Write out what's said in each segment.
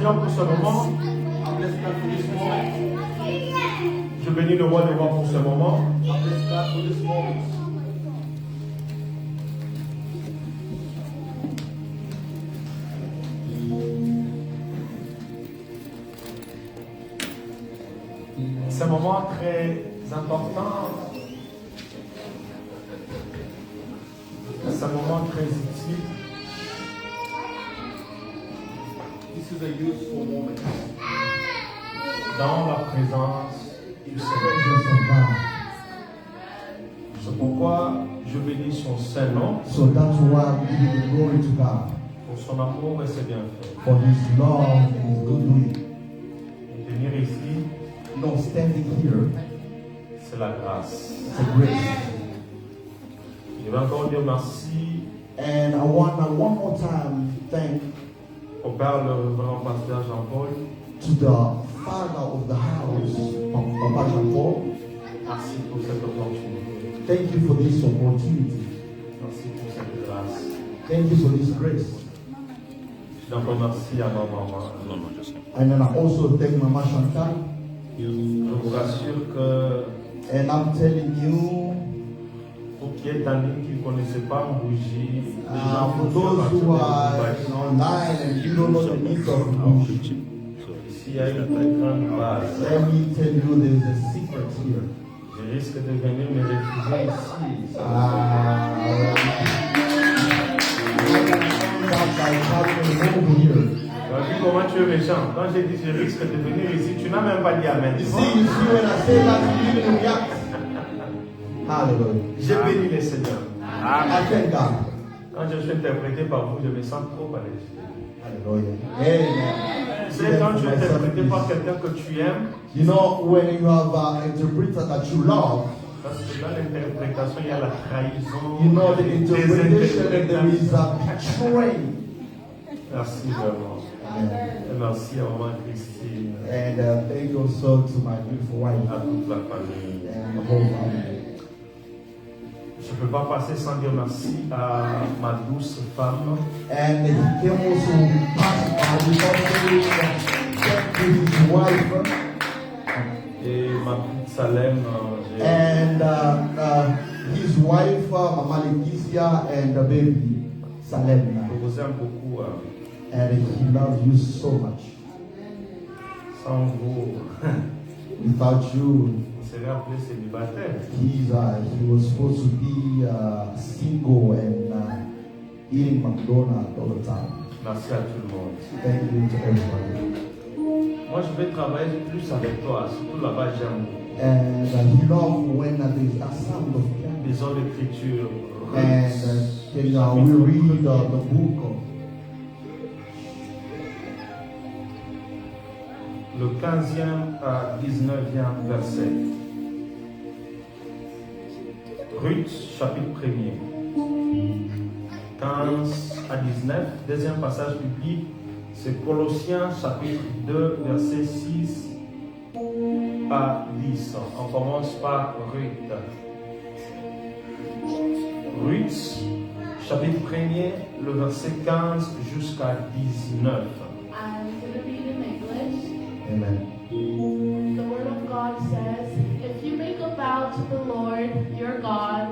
Seigneur pour ce moment. Je bénis le roi des rois pour ce moment. C'est un moment très important. C'est un moment très utile. This is a useful moment. Dans la présence du Seigneur. C'est pourquoi je bénis son Saint-Nom. So that's why we give the glory to God Pour son amour et ses bienfaits. for His love and His good doing. Venir ici, No, standing here, c'est la grâce. it's a grace. Je vais encore dire merci And I want to one more time thank au Père, le révérend pasteur Jean-Paul. to the father of the house, Papa Jean-Paul. Merci pour cette opportunité. Thank you for this opportunity. Merci pour cette grâce. Thank you for this grace. Je dis encore merci à ma maman. And then I also thank Mama Chantal. Je vous rassure que And I'm telling you, pour qui est en ligne qui ne connaissait pas Mbouji, for those who are online and you don't know the needs of Bush, ici il y a une très grande base. let me tell you there's a secret here. Je risque de venir me réfugier ici. Tu as vu comment tu es méchant. Quand j'ai dit je risque de venir ici, tu n'as même pas dit Amen. You see when I say that, you didn't react. Hallelujah. J'ai béni le Seigneur. I thank God. Quand je suis interprété par vous, je me sens trop à l'aise. Hallelujah. Amen. Tu sais, quand tu es interprété par quelqu'un que tu aimes, You know, when you have an interpreter that you love, parce que dans l'interprétation, il y a la trahison. you know the des interpretation and there is interprétations. a betrayal. Merci vraiment. Amen. Et merci à maman Christine, And thank you also to my beautiful wife à toute la famille. and the whole family. Je ne peux pas passer sans dire merci à ma douce femme. And he came also pass thank to his wife Et ma petite Salem, and his wife, Mama Laetitia, and the baby Salem. je vous aime beaucoup. And he loves you so much. Sans vous, Without you, on serait appelé célibataire. he was supposed to be single and eating McDonald's all the time. Merci à tout le monde. Thank you to everybody. Moi, je vais travailler plus avec toi, surtout là-bas, j'aime And he loves when there's a sound of piano. les heures d'écriture. And we read the book Le 15e à 19e verset. Ruth, chapitre 1er. 15 à 19. Deuxième passage biblique, c'est Colossiens, chapitre 2, verset 6 à 10. On commence par Ruth. Ruth, chapitre 1er, le verset 15 jusqu'à 19. I'm going to read in English. Amen. The Word of God says, if you make a vow to the Lord your God,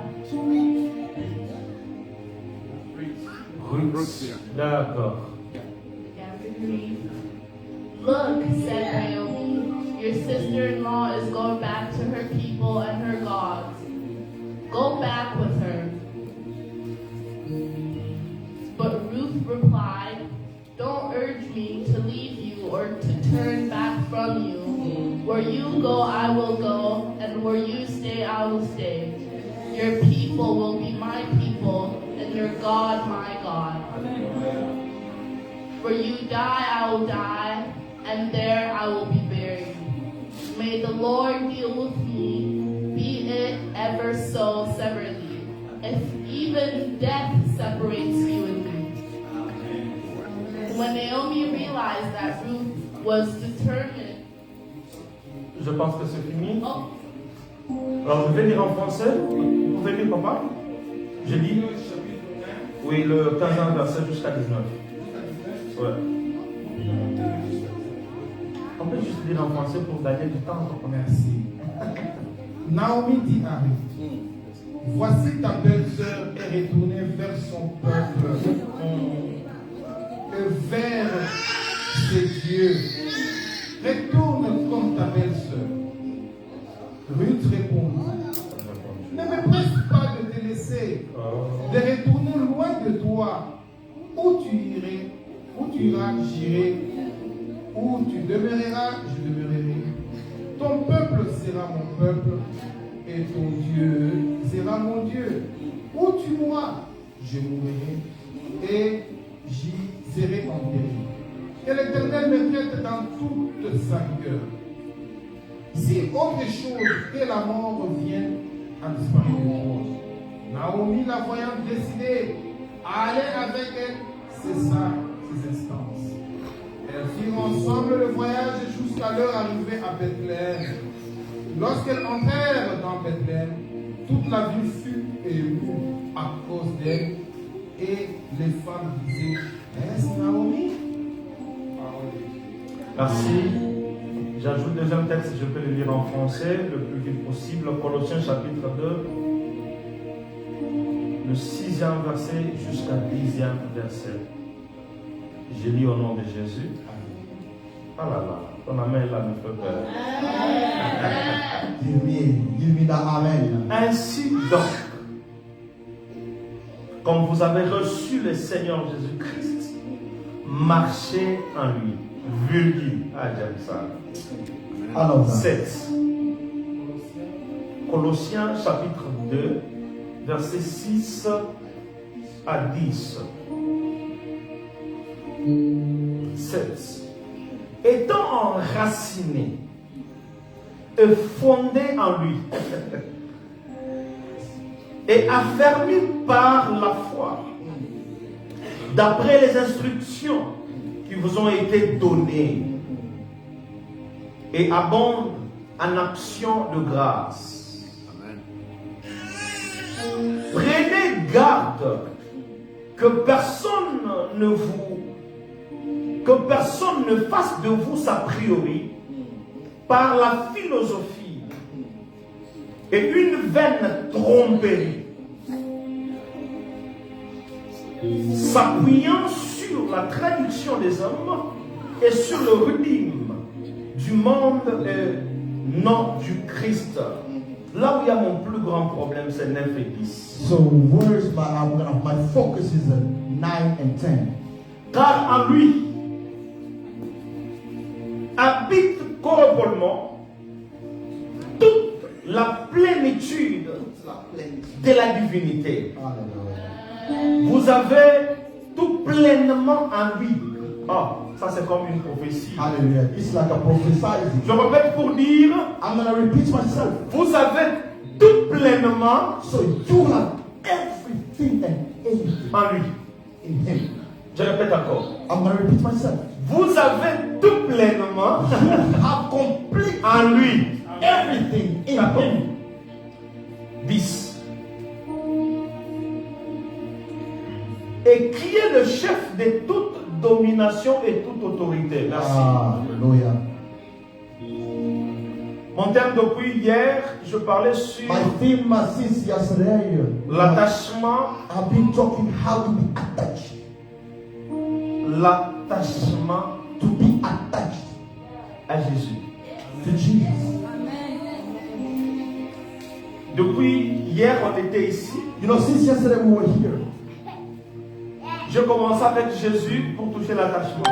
Ruth, d'accord. look, said Naomi, your sister-in-law is going back to her people and her gods. Go back with her. But Ruth replied, don't urge me to leave you or to turn back from you. Where you go, I will go, and where you stay, I will stay. Your people will be my people, and your God my God. Where you die, I will die, and there I will be buried. May the Lord deal with me, be it ever so severely, if even death separates you and me. When Naomi realized that Ruth was determined, Je pense que c'est fini. oh, Alors, je vais lire en français. Vous pouvez lire, papa? Je lis. Oui, le 15e verset jusqu'à 19. Ouais. On peut juste lire en français pour gagner du temps. Merci. Naomi dit à Ruth, voici ta belle-sœur est retournée vers son peuple et vers ses dieux. Retourne comme ta belle-sœur. Ruth répondit, ne me presse pas de te laisser, de retourner loin de toi. Où tu iras, j'irai. Où tu demeureras, je demeurerai. Ton peuple sera mon peuple et ton Dieu sera mon Dieu. Où tu mourras, je mourrai et j'y serai enterré. Que l'Éternel me traite dans toute sa rigueur. Si autre chose que la mort vienne à disparaître de moi. Naomi, la voyant décidée à aller avec elle, cessa ses instances. Elles firent ensemble le voyage jusqu'à leur arrivée à Bethléem. Lorsqu'elles entrèrent dans Bethléem, toute la ville fut émue à cause d'elle, et les femmes disaient, est-ce Naomi? Merci. J'ajoute le deuxième texte, je peux le lire en français le plus vite possible. Colossiens chapitre 2, le 6e verset jusqu'à 10e verset. Je lis au nom de Jésus. Ah là là, ton amen là me fait peur. Give me that amen. Ainsi donc, comme vous avez reçu le Seigneur Jésus-Christ, marchez en lui. Virgule. Ah, j'aime ça. Alors, 7. Colossiens chapitre 2, versets 6 à 10. 7. Étant enracinés et fondés en lui et affermis par la foi, d'après les instructions qui vous ont été données, et abondent en action de grâce. Amen. Prenez garde que personne ne fasse de vous sa priori par la philosophie et une vaine tromperie, s'appuyant sur la traduction des hommes et sur le rudime du monde et non du Christ. Là où il y a mon plus grand problème, c'est 9 et 10. So where's my focus is 9 and 10. Car en lui habite corporellement toute la plénitude de la divinité. Vous avez tout pleinement en lui. Oh, ça c'est comme une prophétie. Hallelujah. It's like a prophecy. Je répète pour dire, I'm going to repeat myself. Vous avez tout pleinement, so you have everything and anything en lui. in him. Je répète encore. I'm going to repeat myself. Vous avez tout pleinement You have complete en lui. everything in him. 10. Et qui est le chef de toute domination et toute autorité. Merci. Hallelujah. Mon thème depuis hier, je parlais sur My theme since yesterday, l'attachement. I've been talking how to be attached. L'attachement To be attached à Jésus. to Jesus. Depuis hier, on était ici. You know, since yesterday we were here. Je commençais avec Jésus pour toucher l'attachement.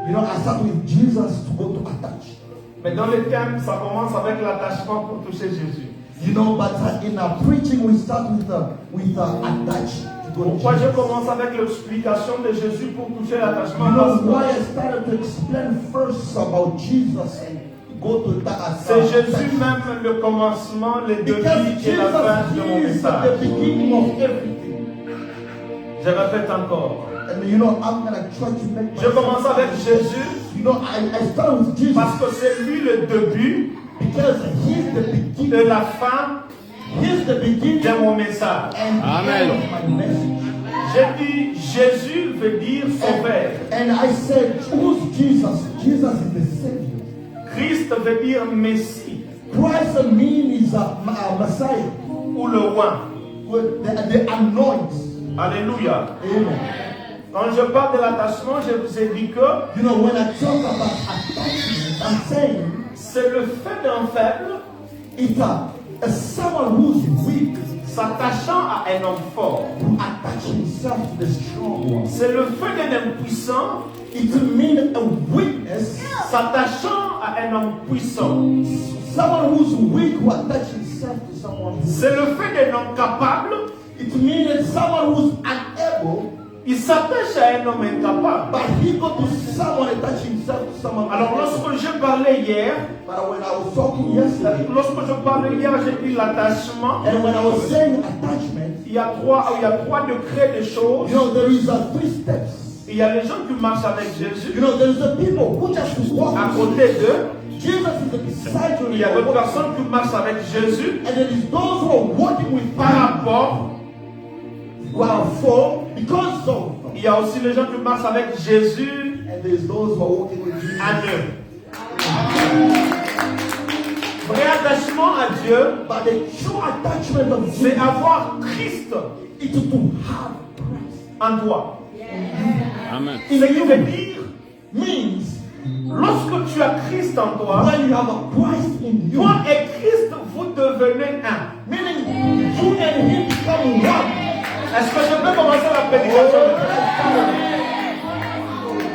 You know, I start with Jesus to go to attach. Mais dans le thème, ça commence avec l'attachement pour toucher Jésus. You know, but in our preaching we start with attach to go to Pourquoi je Jesus. commence avec l'explication de Jésus pour toucher l'attachement? You Parce know que why I started to explain first about Jesus and go to that. c'est Jésus même le commencement, le début Because et la fin de mon Jesus is the message. beginning of everything. Je répète encore. And you know, I'm gonna try to make. Je commence avec Jésus You know, I start with Jesus parce que c'est lui le début because he's the et beginning. la fin He's the beginning de mon message. and the end of my message. J'ai dit Jésus veut dire sauveur. And I said, who's Jesus? Jesus is the Savior. Christ veut dire Messie Christ means Messiah, ou le roi. the anointed. Alléluia. Amen. Quand je parle de l'attachement, je vous ai dit que You know, when I talk about attachment, I'm saying c'est le fait d'un faible it's someone who's weak s'attachant à un homme fort. who attach himself to the strong one. C'est le fait d'un impuissant It means a weakness, s'attachant à un homme puissant. someone who's weak who attach himself to someone who's C'est le fait d'un homme capable. It means someone who's unable, Il s'attache à un homme incapable. but he go to someone attach himself to someone. Alors lorsque je parlais hier, But when I was talking yesterday, lorsque je parlais hier, j'ai dit l'attachement. and when I was saying attachment, Il y a trois degrés de choses. you know, there is 3 steps. Il y a les gens qui marchent avec Jésus. You know, there's the people who just walk À with côté d'eux, Jesus is beside you. il y a d'autres personnes qui marchent avec Jésus And there is those who are walking with par rapport. who are for because of. Il y a aussi les gens qui marchent avec Jésus And there is those who are walking with Jesus. à Dieu. Vrai attachement à Dieu, But the true attachment of c'est Jesus avoir Christ is to have Christ. en toi. Amen. Ce qui veut dire, Means lorsque tu as Christ en toi, when you have a Christ in you, toi et Christ, vous devenez un. meaning you and him become one. Est-ce que je peux commencer la prédication?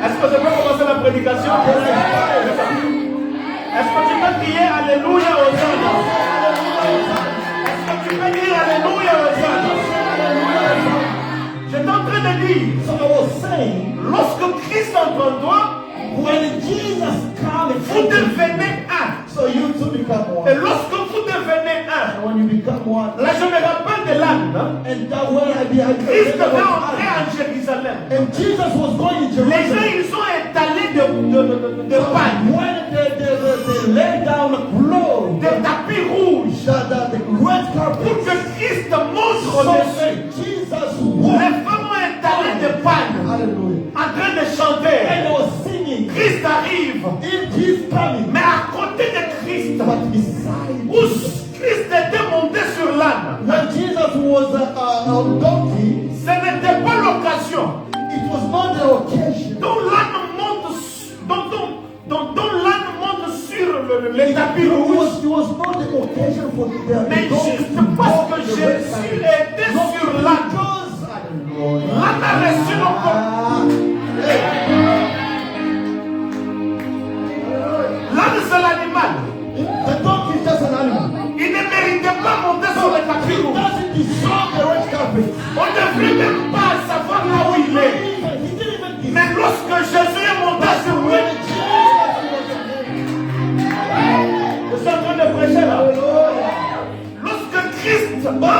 Est-ce que je peux commencer la prédication? Est-ce que tu peux crier Alléluia aux hommes? Est-ce que tu peux dire Alléluia aux hommes? J'étais en train de dire, So I was saying, lorsque Christ entre en toi, when Jesus comes, vous devenez un. so you two become Et one. lorsque vous devenez un, And when you become one, là je me rappelle de l'âne. and that when I be Christ devait entrer en Jérusalem. and Jesus was going to Les gens, Jerusalem. ils sont étalés de paille, When they lay down a cloth, de tapis rouges, the red pour carpet, que Christ montre so au-dessus. that Jesus Les walked. femmes ont étalé de paille, Hallelujah. en train de And chanter. they were singing. Christ arrive, It is coming. mais à côté de Christ, But beside où Christ était monté sur l'âne, when Jesus was on donkey, ce n'était pas l'occasion it was not the occasion. dont l'âne monte, dont l'âne monte sur les tapis rouges. It was not the occasion for the Mais juste parce que Jésus était sur l'âne. L'âne a reçu l'âne, c'est l'animal. The donkey is just an animal. Il ne méritait pas monter sur le tapis He rouge. doesn't deserve the red carpet. On ne devrait même pas savoir là où il est. He didn't even deserve Mais lorsque Jésus est monté sur lui, je suis en train de prêcher là. Lorsque Christ entre en toi,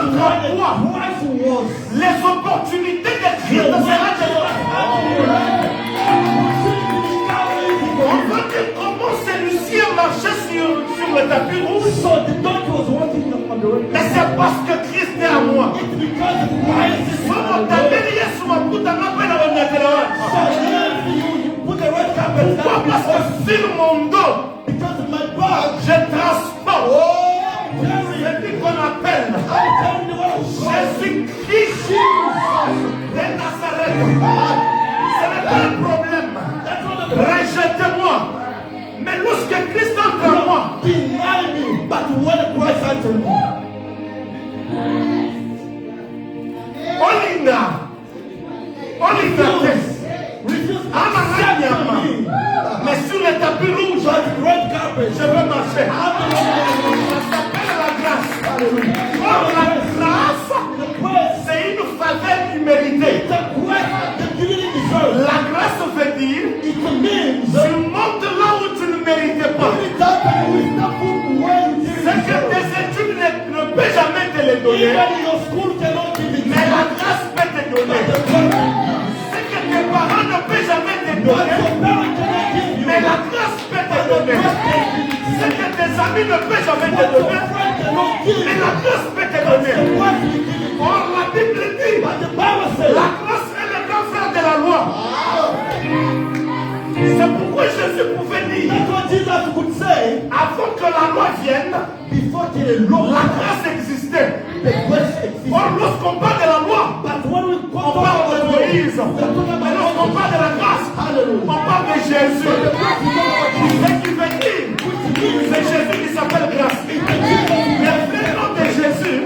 Christ was les opportunités de Christ seront de toi. On va dire comment celui-ci a marché sur le tapis rouge. so the donkey was walking on the red Mais carpet. c'est parce que Christ est à moi. It's because Christ is Somo on the tabeli Yesu makuta ngapenda wanyakelewa. So if you put the red carpet Pourquoi? down Parce before, que sur mon dos, because of my back, je transporte Jerry, celui qu'on appelle I'm telling you what Jésus-Christ de Nazareth. Ce n'est pas un problème. that's not the Rejetez-moi. Mais lorsque Christ entre en moi, deny me, but when Christ entered me, Olinga refuse to Ama accept Nyama. me. Mais sur le tapis rouge, But the red carpet, je veux marcher. I'm the one Ça s'appelle la grâce. Hallelujah. Or la grâce, The grace, c'est une faveur imméritée. the grace that you didn't deserve. La grâce veut dire, It means tu montes là où tu ne méritais pas. every time you step up where you Ce didn't que deserve. tes études ne peuvent jamais te le donner. Even your school cannot give it. Mais la grâce peut te donner. The grace, Ce que tes parents ne peuvent jamais te what donner. your parents cannot give you. Mais la grâce peut te donner. Ce que tes amis ne peuvent jamais te What your donner. friend cannot give Mais you. la grâce peut te The donner. grace will give it. Or la Bible dit, But the Bible says, la grâce est le grand frère de la loi. C'est pourquoi Jésus pouvait dire, that's what Jesus could say, avant que la loi vienne, before the law, la grâce existait. the grace existed. Or, lorsqu'on parle de la loi, But when we on parle de Moïse. Mais lorsqu'on parle de la grâce, on parle de Jésus. Ce qui veut dire, c'est Jésus qui s'appelle grâce. Le vrai nom de Jésus,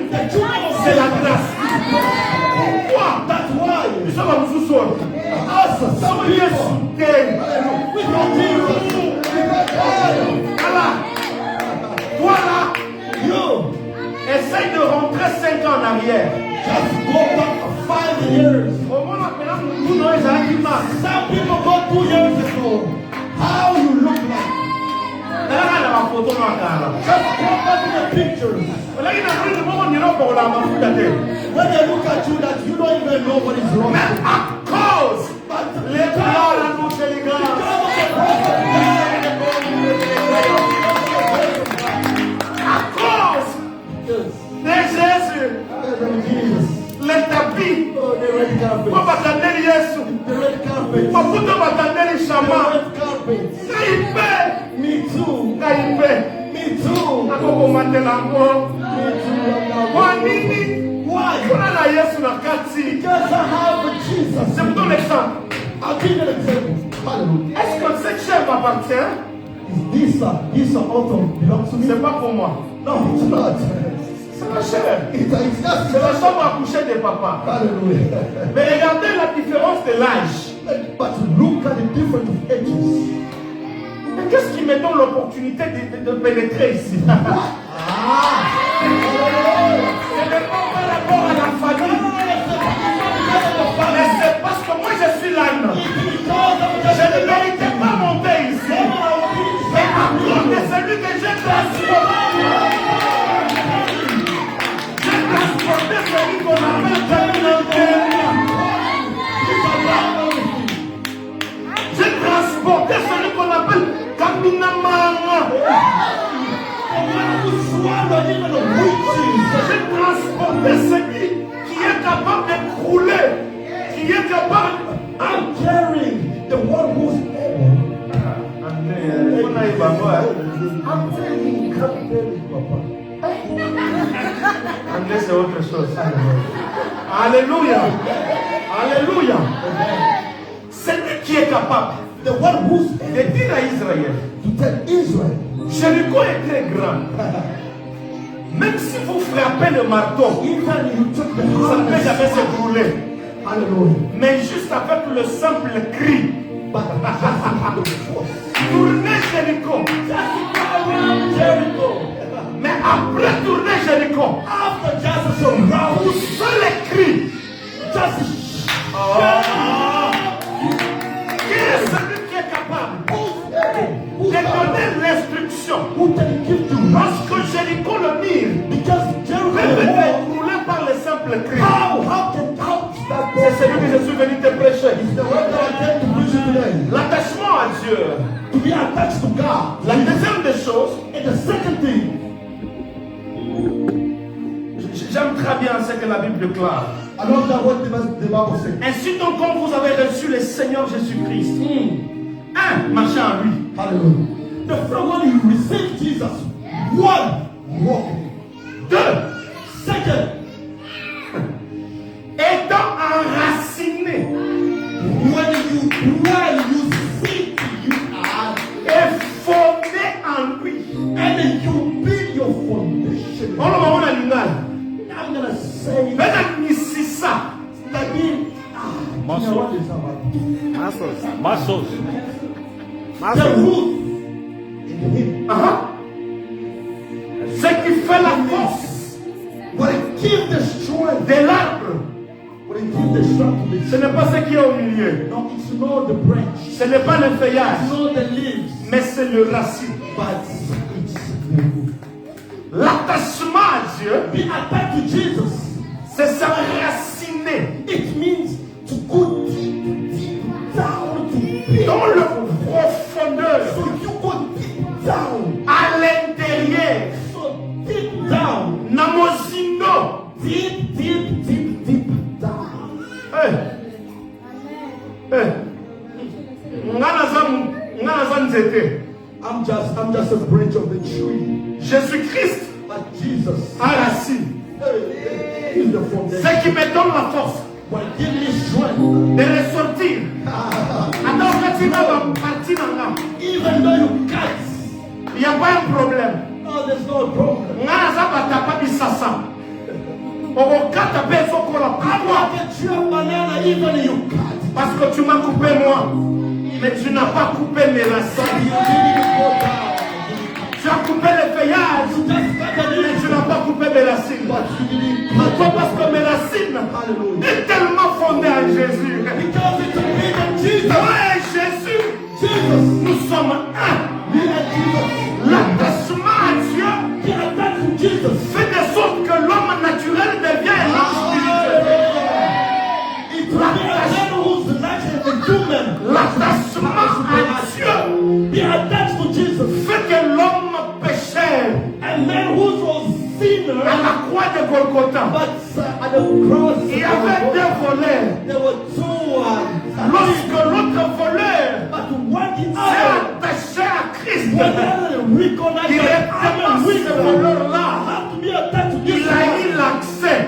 c'est la grâce. Pourquoi? That's why Nous sommes à Moussou. us, some Soyez people, soudés. we don't Jesus. Voilà. Toi là, You essaye de rentrer 5 ans en arrière. just go back 5 years. Au moment maintenant, nous n'avons jamais mal. Some people go 2 years ago. How you look like? Là, la photo dans la cara. Just go back to the pictures. Là, il a pris le moment où il y a pour la main. When they look at you, that you don't even know what is wrong. Mais à cause les plans, la bouche et les gars. À cause de Jésus, les tapis, on va t'attendre Yesu, on va t'attendre Shama. Kaïpé, Me too. Kaïpé, Me too. Akoko Matelango, Wanini, Why? on a la Yesu na kati. Because I have Jesus. C'est pour ton exemple. I'll give you an example. Hallelujah. Est-ce que cette chair m'appartient? This author belongs to me. C'est pas pour moi. No, it's not. C'est la chair. It's just C'est la chambre à coucher de papa. Hallelujah. Mais regardez la différence de l'âge. But look at the different ages. Mais qu'est-ce qui me donne l'opportunité de pénétrer ici? Ce n'est pas par rapport à la famille. Mais c'est parce que moi je suis l'âne. Je ne méritais pas monter ici. Mais à cause de celui que j'ai transporté. J'ai transporté celui qu'on appelle Camille. J'ai transporté celui qu'on appelle Kaminamanga. J'ai transporté celui qui est capable de crouler, qui est capable. I'm carrying the one who's Anglais, c'est autre chose. Alléluia. Alléluia. C'est lui qui est capable the one who's de dire à Israël, to tell Israel. Jéricho est très grand. Même si vous frappez le marteau, Even you took the ça ne peut jamais hardest. s'écrouler. Hallelujah. Mais juste avec le simple cri, But tournez Jéricho. around Jericho. Mais après tourner Jéricho, After just around, vous seul cri. just Qui est celui qui est capable de donner l'instruction who can give you lorsque Jéricho le mire, because Jericho peut the être wall. écroulé par le simple cri. How can that C'est celui que je suis venu te prêcher. the word that I came to preach you today? L'attachement à Dieu. To be attached to God. La deuxième des choses, And the second thing, j'aime très bien ce que la Bible déclare. I love that what the Bible says. Ainsi donc, comme vous avez reçu le Seigneur Jésus-Christ, un, marchez en lui. Hallelujah. The first one you receive Jesus. One, walk. Deux, Second, étant enraciné when you pray, you seek, you are, et fondé en lui. and you build your foundation. On le moment à l'image. I'm gonna say Maintenant, ici ça. that means Muscle. Muscles. the root in him. Ce qui fait la force What it gives the strength. de l'arbre, What it gives the strength to the ce n'est pas ce qui est au milieu. No, it's not the branch. Ce n'est pas le feuillage, It's not the leaves. mais c'est le racine. But it's the root. L'attachement à Dieu, Be attached to Jesus. c'est s'enraciner It means to go deep down to dans le profondeur, So you go deep down. à l'intérieur. So deep down. Namozino. Deep down. Ngana za nzete. I'm just a branch of the tree. Jésus-Christ But Jesus a racine. is the foundation. Ce qui me donne la force What give me strength. de ressortir. Attends, quand tu vas partir dans là, Even though you cut, il n'y a pas un problème. no, there's no problem. Ngaza batapa bisasa. Okokata beso kola I pourquoi? want a tree of banana, even you cut. Parce que tu m'as coupé moi, mais tu n'as pas coupé mes You racines. didn't go down. Tu as coupé les feuillages, You just cut mais it. tu n'as pas coupé mes racines. But you didn't Pourquoi? cut Parce que mes racines Hallelujah. est tellement fondée en Jésus. Because it's a bit of Jesus. Moi et Jésus, Jesus. nous sommes un. Me and Jesus. L'attachement à Dieu He attached to Jesus. fait de sorte que l'homme naturel devient un homme spirituel. It will be a man who's naturally human. L'attachement à Dieu Be attached to Jesus. fait que l'homme pécheur A man who was sinner, à la croix de Golgotha, but at the cross il y avait deux voleurs. there were two ones. Lorsque l'autre voleur But one the s'est other, attaché à Christ, when they recognize directement the ce other voleur-là, have to be attached to this il a one. eu l'accès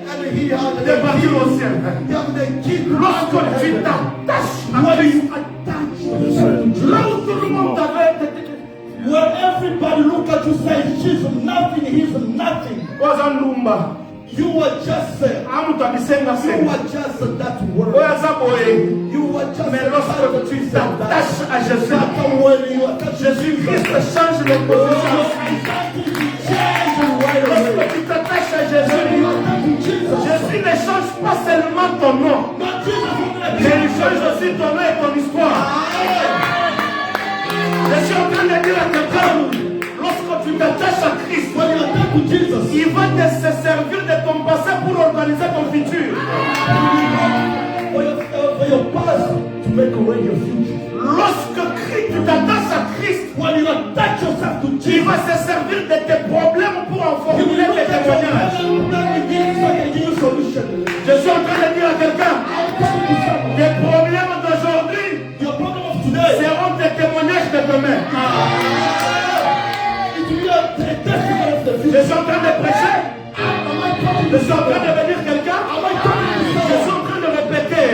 And he had de partir au ciel. he had the key. Lorsque tu t'attaches à When Christ, you attach yourself to là où Jesus, tout le monde t'avait when everybody look at you say she's nothing, he's nothing, Ozandumba, you were just amu tabisenga you senga. were just that word. Oyaza boye, You were just mais lorsque tu t'attaches à Jésus, that when you attach Jésus-Christ change de position. Lorsque tu t'attaches à Jésus, Jésus ne change pas seulement ton nom, mais il change aussi ton nom et ton histoire. Je suis en train de dire à quelqu'un, lorsque tu t'attaches à Christ, il va te se servir de ton passé pour organiser ton futur. For your past to make away your future. Lorsque tu t'attaches à Christ, When you attach yourself to il Jesus, va se servir de tes problèmes pour en He will formuler look tes at your témoignages. problem and begin to give you solution. Je suis en train de dire à quelqu'un, tes problèmes d'aujourd'hui Your problem of today, seront tes témoignages de demain. it will be a testimony of the Je future. suis en train de prêcher. Je suis en train de venir quelqu'un. Je suis en train de répéter.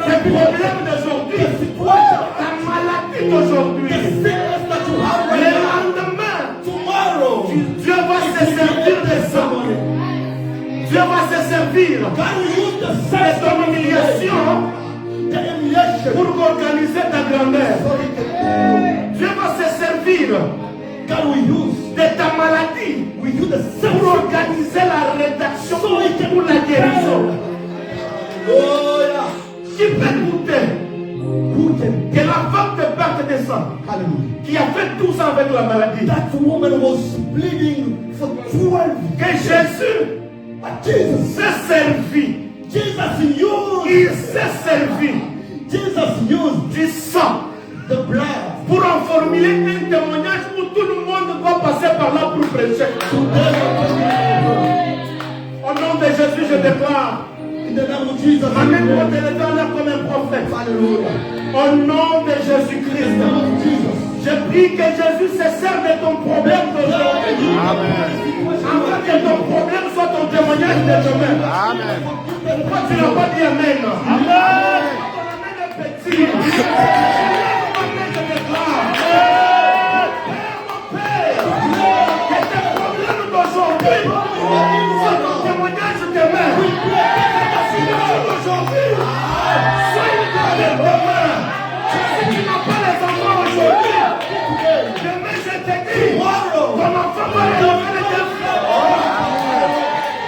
Tes problèmes d'aujourd'hui, ta maladie d'aujourd'hui, le lendemain, Tomorrow, Dieu va se servir de ça. Dieu va se servir can we use the de sense ton humiliation the humiliation pour organiser ta grandeur. Dieu va se servir can we use de ta maladie we use the pour sense organiser la rédaction pour la guérison. oh yeah Qui peut douter who can que la femme de perte de sang hallelujah qui a fait tout ça avec la maladie, that woman was bleeding for 12 que Jésus but Jesus s'est servi, il s'est servi used du sang the blood pour en formuler un témoignage où tout le monde doit passer par là pour prêcher. Au nom de Jésus, je déclare, in the name of Jesus. amène-moi de l'éternel comme un prophète. Au nom de Jésus-Christ, je prie que Jésus se serve de ton problème d'aujourd'hui. Afin que ton problème soit ton témoignage de demain. Pourquoi tu n'as pas dit Amen? Amen. Amen est petit. Amen, je déclare. Mon Père, que tes problèmes d'aujourd'hui soient ton témoignage demain. Aujourd'hui, sois une gloire demain. Si tu n'as pas les enfants aujourd'hui, demain je te dis, ton enfant va retrouver les deux frères.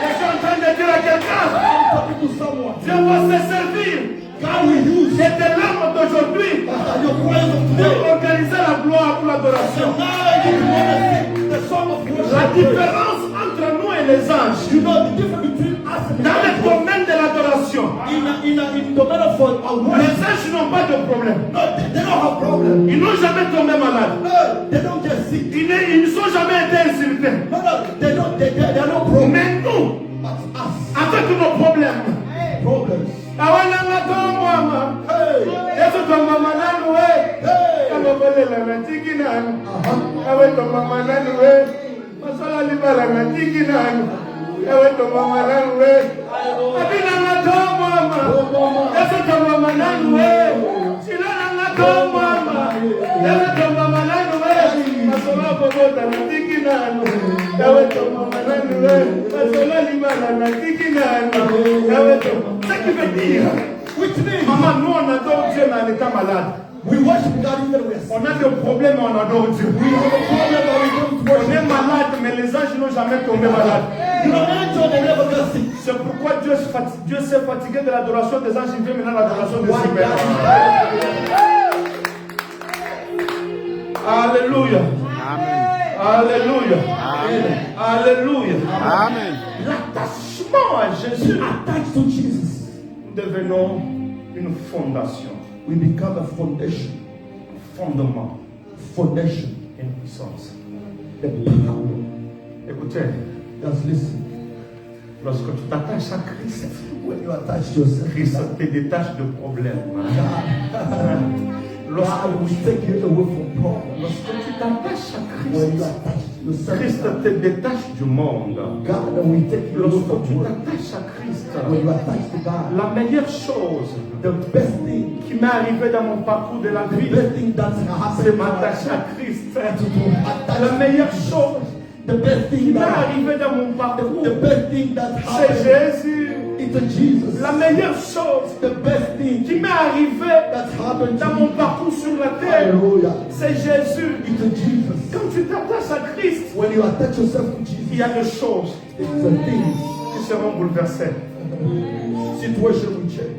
Je suis en train de dire à quelqu'un, Dieu va se servir de tes larmes d'aujourd'hui pour organiser la gloire pour l'adoration. La différence entre nous et les anges, dans le domaine de l'adoration, les anges n'ont pas de problème. Ils n'ont jamais tombé malades. Ils ne sont jamais été insultés. Mais nous, avec nos problèmes, Masolela na tiki nanu. Ewe tomba mananu we. Masola libala na tiki nanu. Ewe tomba mananu we. Abina na tomba mama. Ewe tomba mananu we. Silala na tomba mama. Ewe tomba mananu we. Masola bobota na tiki nanu. Ewe tomba mananu we. Masola libala na tiki nanu. Ewe tomba. Ce qui veut dire, maman, nous on adore Dieu dans l'état malade. We worship God even when On a des problèmes, on adore Dieu. we have a problem that we don't On worship. est malade, mais les anges n'ont jamais tombé malades. You know, angel they never got sick. C'est pourquoi Dieu s'est fatigué de l'adoration des anges, il fait maintenant l'adoration des Why humains. God Alléluia. Alléluia. Alléluia. Amen. L'attachement à Jésus, attached to Jesus, nous devenons une fondation, we become a foundation, fondement, foundation, une puissance. the power. Écoutez, Just listen. lorsque tu t'attaches à Christ, When you attach yourself to Christ God, te détache de problèmes. God will take you away from problems. Lorsque tu t'attaches à When you Christ, attach yourself Christ to God, te détache du monde. God will take you away Lorsque from tu work. t'attaches à Christ, When you attach to God, la meilleure chose the best thing, qui m'est arrivée dans mon parcours de la the vie, best thing that's c'est happened m'attacher à Christ. to La attach. meilleure chose The best qui thing m'est that arrivée dans mon parcours, the best thing that c'est happened Jésus. is Jesus. La meilleure chose The best thing qui m'est arrivée that's happened dans to mon me, parcours sur la terre, hallelujah, c'est Jésus. it's Jesus. Quand tu t'attaches à Christ, When you attach yourself to il Jesus, y a des choses it's the things, qui seront bouleversées. situation will change.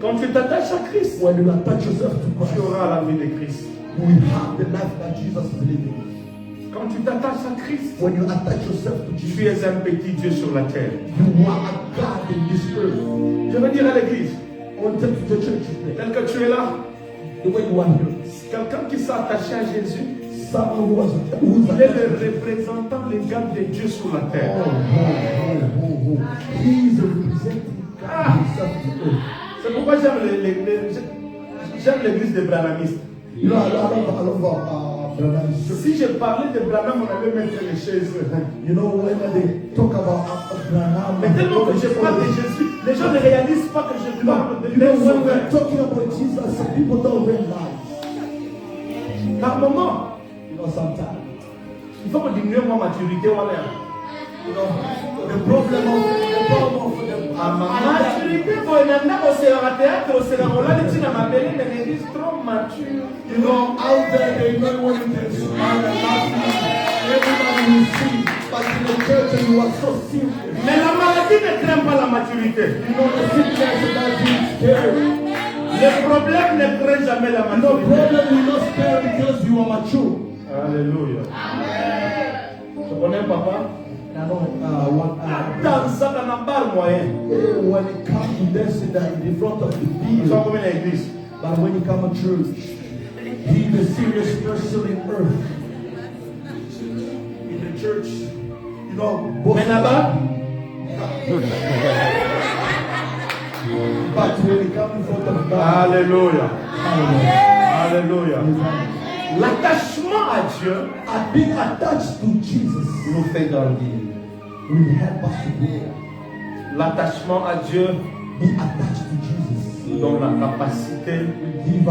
Quand tu t'attaches à Christ, When you attach yourself to tu Christ, auras la vie de Christ. you will have the life that Jesus is living. Quand tu t'attaches à Christ, When you attach yourself to tu Jesus, es un petit Dieu sur la terre. you are a God in this earth. Je veux dire à l'église, I want to take to the church today. tel que tu es là, The way you are here. quelqu'un qui s'est attaché à Jésus, Someone who's il est attached. le représentant légal de Dieu sur la Oh, terre. oh, oh, oh. He is representing God himself to earth. C'est pourquoi j'aime l'église des Branhamistes. You know, I love Branham Church. Si je parlais de Branham, on allait mettre les chaises. You know, when they talk about Branham, Mais tellement que je parle de Jésus, les gens ne réalisent pas que je parle de you know, leur when we're sauveur. talking about Jesus, some people don't realize. Par moment, You know, sometimes. il faut que diminuer ma maturité. Voilà. You know, the problem of the Maturité, bon, il y en a au théâtre, au Sénégal, les gens m'appellent des églises trop matures. you know, out there they know when you can smile and laugh. Everybody will see, but in the church you are so serious. Mais la maladie ne craint pas la maturité. You know, the sickness and that being scared. Le problème ne craint jamais la No maturité. problem will not spare because you are mature. Alléluia. Tu connais papa? I know Dans ça, dans un bar moyen. when it comes to dancing that in front of the Tu field, vois comme l'église. but when you come to church, he is a serious person in earth. In the church, you know, Mais là-bas, but when you come in front of God, Alléluia. hallelujah. Alléluia. L'attachement à Dieu And being attached to Jesus nous fait grandir. will help us to grow. L'attachement à Dieu Be attached to Jesus nous donne la capacité will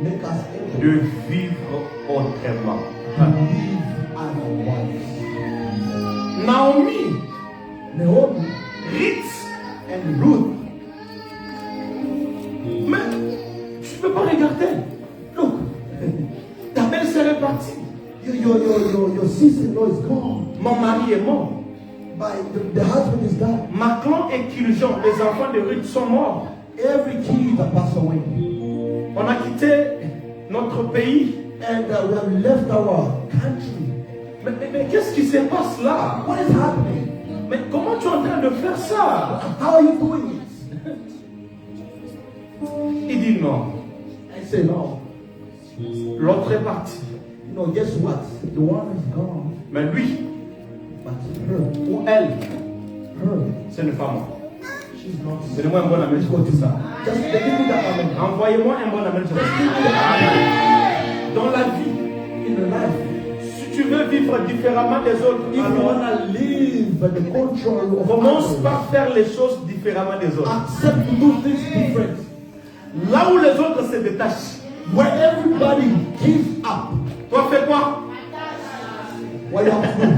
make us able de vivre autrement. to live otherwise. Naomi, Naomi Ruth, and Ruth, mais tu ne peux pas regarder. Look, ta belle-sœur est partie. your sister-in-law is gone. Mon mari est mort. The husband is gone. Maclon et Kiljon, les enfants de Ruth sont morts. Every kid that passed away. On a quitté notre pays. And we have left our country. Mais qu'est-ce qui se passe là? What is happening? Mais comment tu es en train de faire ça? How are you doing it? Il dit non. I say no. L'autre est parti. You know, guess what? The one is gone. Mais lui But her, ou elle, her, ce n'est pas moi. she's not. Donnez-moi un bon amen, je dis ça. Just give me that amen. Envoyez-moi un bon amen. Dans life, Si tu veux vivre différemment des autres, if you alors want to live by the culture of commence others, par faire les choses différemment des autres. accept to do things different. Là où les autres se détachent, Where everybody gives up, toi fais quoi? what you have to do?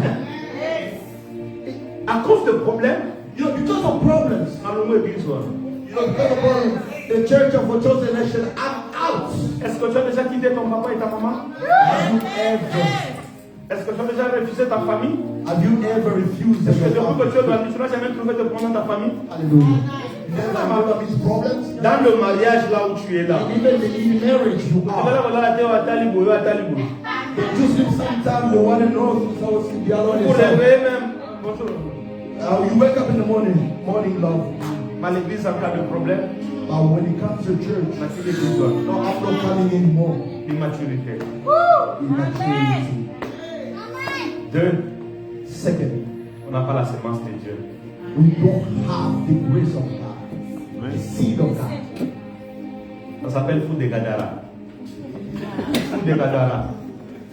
À cause de problèmes, You know, because of problems, allons-nous église. you know, because of problems, the church of a chosen nation, I'm out. Est-ce que tu as déjà quitté ton papa et ta maman? Have you ever? Est-ce que tu as déjà refusé ta famille? Have you ever refused Est-ce que your depuis que tu es family? grandi, tu n'as jamais trouvé de problème dans ta famille? Hallelujah. Never heard of these problems? Dans le mariage, là où tu es là. Even in marriage, you are. They just sleep sometime, the one in north, the other one in Pour south. lever même. Bonjour. You wake up in the morning, love. À l'église, en cas de problème, But when it comes to church, maturité de toi. no, I'm not coming anymore. Immaturité. Immaturity. Deux, Second, on n'a pas la sémence de Dieu. we don't have the grace of God, the seed of God. Ça s'appelle Fou de Gadara. Fou de Gadara.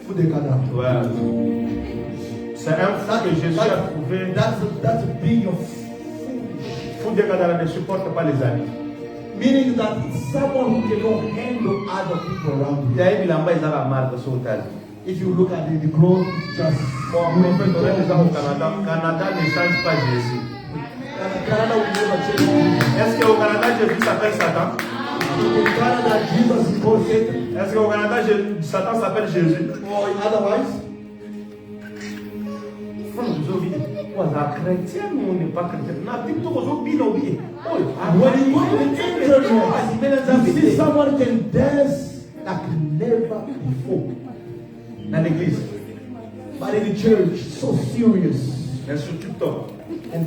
Food they gather. Ouais. C'est un fou que Jésus a trouvé. That's a being of Fou de Gadara ne supporte pas les amis. meaning that it's someone who cannot handle other people around Il you. y a une lamba, ils ont la marque sur le tas. If you look at the clothes, just Bon, en fait, on est déjà au Canada. Canada ne change pas Jésus. Canada will never change. Est-ce qu'au Canada, Jésus s'appelle Satan? In Canada, Jesus is called Satan, Est-ce qu'au Canada, Satan s'appelle Jésus? or otherwise, Frère, vous oubliez. Ouais, la chrétienne, on n'est pas chrétien. On a dit que vous oubliez, on oublie. when you go to the internet, you see someone can dance like never before. Dans l'église, But in the church, so serious. mais sur TikTok, And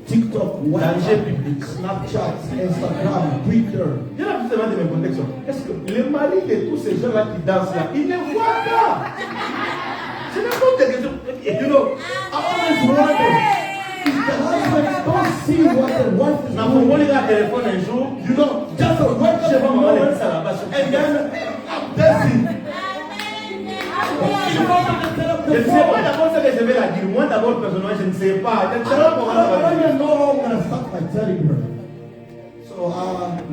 TikTok, danger WhatsApp, public. Snapchat, Instagram, Twitter. Il y a justement de mes contextes. Est-ce que les maris de tous ces gens-là qui dansent là, ils ne voient pas? C'est n'importe quelle question. You know, I always wonder if the husband don't see what the wife is dans mon doing. collègue à téléphone un jour, You know, just a word je sais pas from comment moment, on dit ça là-bas. and then I'm dancing. In front of the Je ne telephone. sais pas d'abord ce que je vais la dire. Moi d'abord, personnellement, je ne sais pas. Je ne sais pas comment ça I va don't dire. even know how I'm gonna start by telling her. So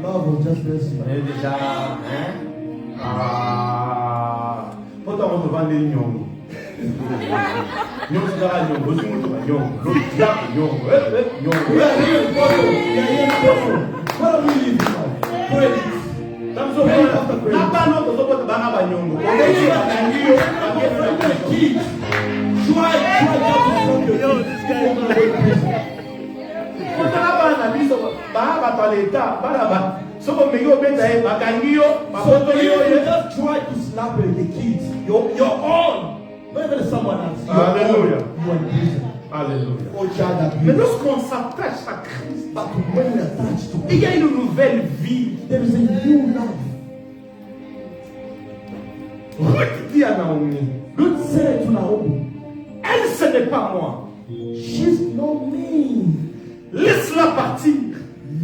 love was just dancing. Et déjà, hein? Pourtant on te vend des nyongo. Nyongo, c'est là, nyongo. Aussi, on te vend nyongo. L'autre diable, nyongo. Nyongo. We are here in Porto. We are here in Porto. Where are we living now? Credit. Tam so ko na ba no to so ko ba na ba nyongo. O de chi ba ngi yo, ba ke na ba chi. Try that from your Yo, this guy is ko na ba na biso ba ba to leta, ba na ba. So ko me yo beta e ba kan yo, ba So ko to if yo you ye. just try to slap the kids, your own, not even someone else. Your Hallelujah. own, you are in prison. Alléluia. Or child Mais abuse. lorsqu'on s'attache à Christ, But when we attach to il y a une nouvelle vie. there is a new life. Ruth dit à Naomi, Ruth said to Naomi, elle ce n'est pas moi. she's not me. Laisse-la partir.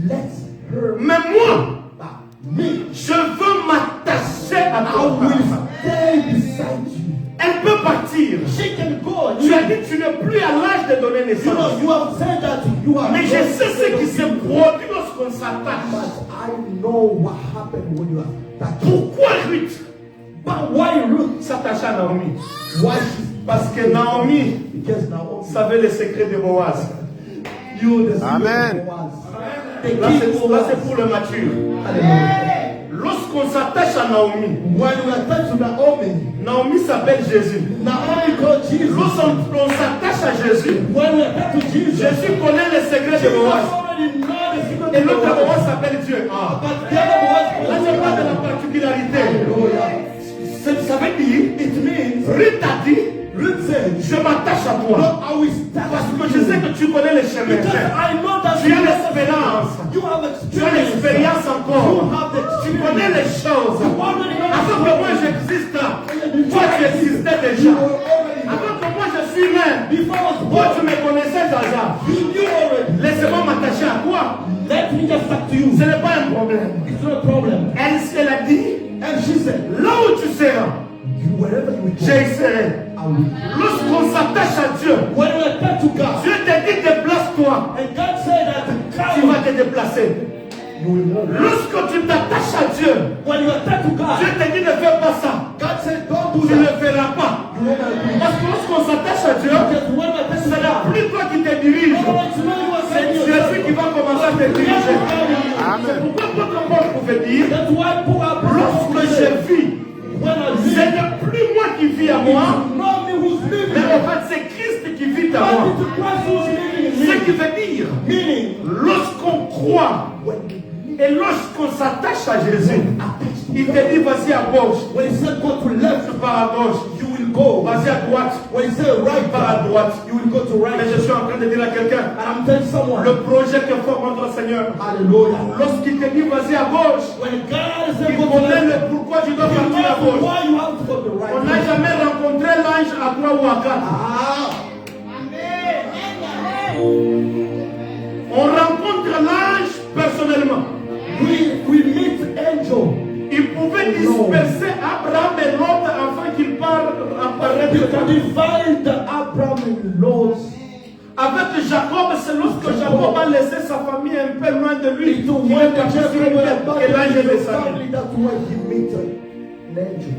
Let her Mais moi, back. Me. je veux m'attacher à I ton will père. stay beside you. Elle peut partir. She can go. Tu as dit que tu n'es plus à l'âge de donner You know, naissance. you have said that you are. Mais je sais ce qui se produit lorsqu'on s'attache. But I know what happened when you are attached. Pourquoi Ruth But why Ruth? s'attache à Naomi? Why she? Parce que Naomi Because Naomi savait le secret de Boaz. you the Amen. The Là, king c'est pour le mature. Hallelujah. Lorsqu'on s'attache à Naomi, When we attach to Naomi, Naomi s'appelle Jésus. Naomi called Jesus. Lorsqu'on s'attache à Jésus, When we attach to Jesus, Jésus connaît le secret de Jesus Boaz. already know the secret Et of l'autre God. Boaz s'appelle Dieu. Ah. But the other was Là, je parle de la particularité. Hallelujah. Ça veut dire, It means Ruth a dit, Ruth said, je m'attache à no, toi. I will stand Parce with que je sais you. que tu connais les chemins. Because I know that Tu as l'espérance. you have Tu as experience. l'expérience You encore. have the Tu connais les choses. Avant que moi j'existe, toi tu existais déjà. Avant que moi je suis né, toi tu me connaissais déjà. You knew already. Laissez-moi m'attacher à toi. Let me just talk to you. Ce n'est pas un problème. It's not a problem. Elle a dit, And she said, là où tu seras, wherever you will go, j'y serai. Lorsqu'on s'attache à Dieu, when we attach to God, Dieu te dit déplace-toi. and God said that Tu vas te déplacer. you will move. Lorsque tu t'attaches à Dieu, When you attach to God, Dieu te dit ne fais pas ça. God said don't do Tu ne le that. feras pas. You will not do it. Parce que lorsqu'on s'attache à Dieu, Because when we attach ce to n'est God, plus toi qui te dirige. no one to know you are C'est saying Jésus qui va commencer à te diriger. Amen. C'est pourquoi votre Paul pouvait dire, That's why lorsque je vis, when I ce live, n'est plus moi qui vis à moi, not me who's living, mais en fait c'est Christ qui vit à but moi. it's Christ who's living in Ce me. qui veut dire, Meaning, lorsqu'on croit et lorsqu'on s'attache à Jésus, il te dit vas-y à gauche, when he said go to left, tu pars à gauche, you will go. vas-y à droite, When he said right, tu pars à droite. you will go to right. Mais je suis en train de dire à quelqu'un, And I'm telling someone, le projet que forme notre Seigneur, hallelujah. lorsqu'il te dit vas-y à gauche, When God said il go to connaît left, le pourquoi tu dois you partir à know gauche. why you have to go to On n'a right. jamais rencontré l'ange à 3 ou à 4. Ah, On rencontre l'ange personnellement. we meet angel. Il pouvait disperser Abraham et Lot afin qu'il apparaisse. You can divide the Abraham and Lot. Avec Jacob, c'est lorsque Jacob a laissé sa famille un peu loin de lui. To Il when est parti sur une terre et l'ange est descendu. family, that's why he met an angel.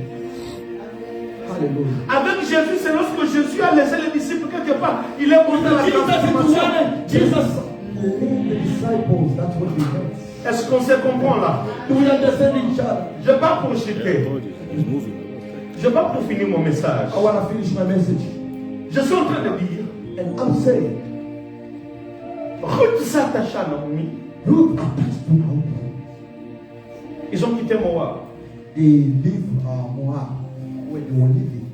Hallelujah. Avec Jésus, c'est lorsque Jésus a laissé les disciples quelque part. Il est monté à la transformation. Jesus led the disciples, that's what he meant. Est-ce qu'on se comprend là? Do we understand each other? Je ne vais pas pour chuter. Je ne vais pas pour finir mon message. I want to finish my message. Je suis en train de dire, And I'm saying, Ruth s'attache à Naomi. Ruth attached to Naomi. Ils ont quitté Moab. They leave Moab, where they were living,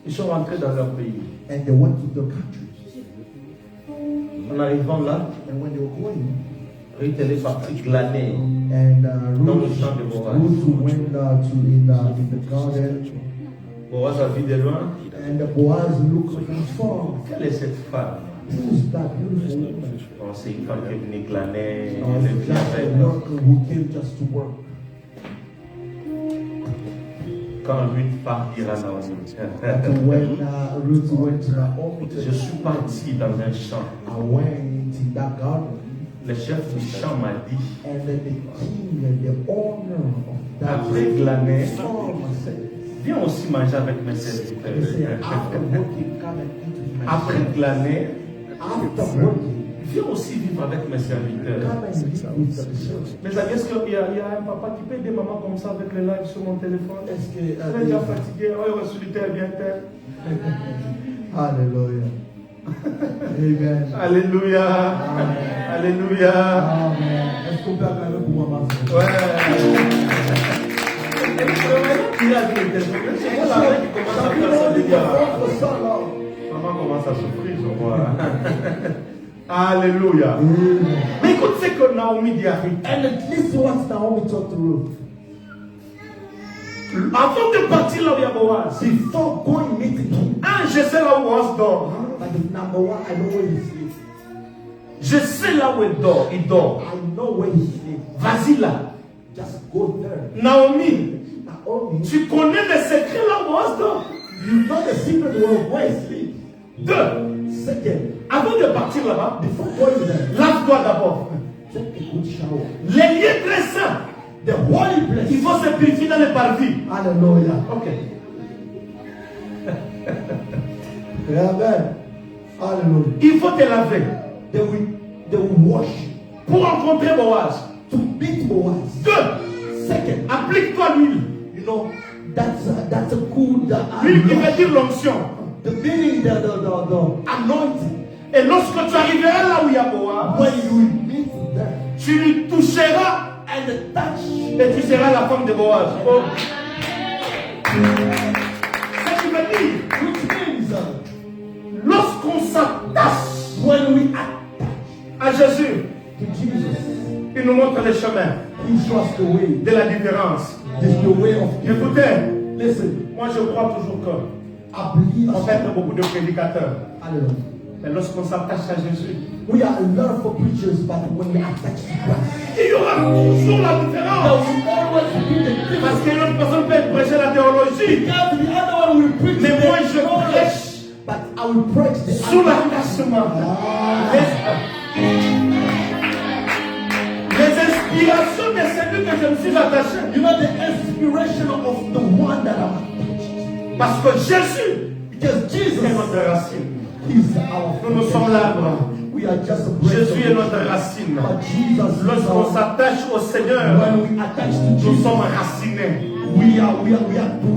Ils sont rentrés dans leur pays. and they went to the country. En arrivant là, And when they were going, Ruth elle est partie glaner. and Dans le champ de Boaz. Ruth went to in the garden, Boaz a vu de loin. and Boaz looked from far. Quelle est cette femme? Who's that beautiful woman? Oh, c'est une femme qui est venue glaner. It's Elle est venue just a avec. worker who came just to work. Quand Ruth part dire à Naomi, And when Ruth went to Naomi, je suis parti dans un champ. I went in that garden, Le chef du champ m'a dit, and then the king and the owner of that après glaner, farm said, viens aussi manger avec mes he said, serviteurs. after working, come and eat with my Après glaner, After working, viens aussi vivre avec mes serviteurs. come and live with the children. Mes amis, est-ce qu'il y a un papa qui peut aider maman comme ça avec le live sur mon téléphone? Est-ce que Elle est déjà fatiguée, oh, il solitaire, bien terre. Hallelujah. Amen. Alléluia. Alléluia. Amen. Est-ce qu'on peut acclamer pour maman? Ouais. Il a dit, c'est moi la qui commence à faire ça, les gars. Maman commence à souffrir, je vois. Alléluia. Mais écoute ce que Naomi dit à Ruth. And listen what Naomi told to Ruth. Avant de partir là où il y a Boaz, Before going meeting him, je sais là où Boaz dort. but the number one, I know where he sleeps. Je sais là où il dort. Il dort. I know where he sleeps. Vas-y là. Just go there. Naomi, Naomi, tu connais les secrets là où Boaz dort. you know the secret of where he sleeps. 2. Second, Avant de partir là-bas, before going there, lave-toi d'abord. take a good shower. Les lieux très saints, The holy place. il faut se purifier dans les parvis. Hallelujah. Ok. Amen. Hallelujah. Il faut te laver They will wash pour rencontrer Boaz. to meet Boaz. 2. Second, Applique-toi l'huile. you know, that's a good L'huile qui veut dire l'onction. the meaning, the anointing. Et lorsque tu arriveras là où il y a Boaz, When you will meet there tu lui toucheras and touch, et tu seras la femme de Boaz. Oh. Ce qui veut dire, which means lorsqu'on s'attache when we à Jésus, to Jesus, il nous montre le chemin He shows us the way. de la différence. This is the way of. Écoutez, Listen, moi je crois toujours que I believe. on peut être beaucoup de prédicateurs. Hallelujah. Mais lorsqu'on s'attache à Jésus, We are a lot of preachers, but when we attach to Christ, il y aura toujours la there différence. will always be the difference. Parce qu'une autre personne peut prêcher la théologie. Because the other one will preach Mais moi je the knowledge. and we preach the Sous l'attachement. Les inspirations de celui que je me suis attaché. You know the inspiration of the one that I'm attached. Parce que Jésus Because Jesus est notre racine. is our Nous sommes l'arbre. We are just a branch Jésus of est notre racine. But Jesus is Lorsqu'on our, s'attache au Seigneur, when we attach to nous Jesus, sommes racinés. we are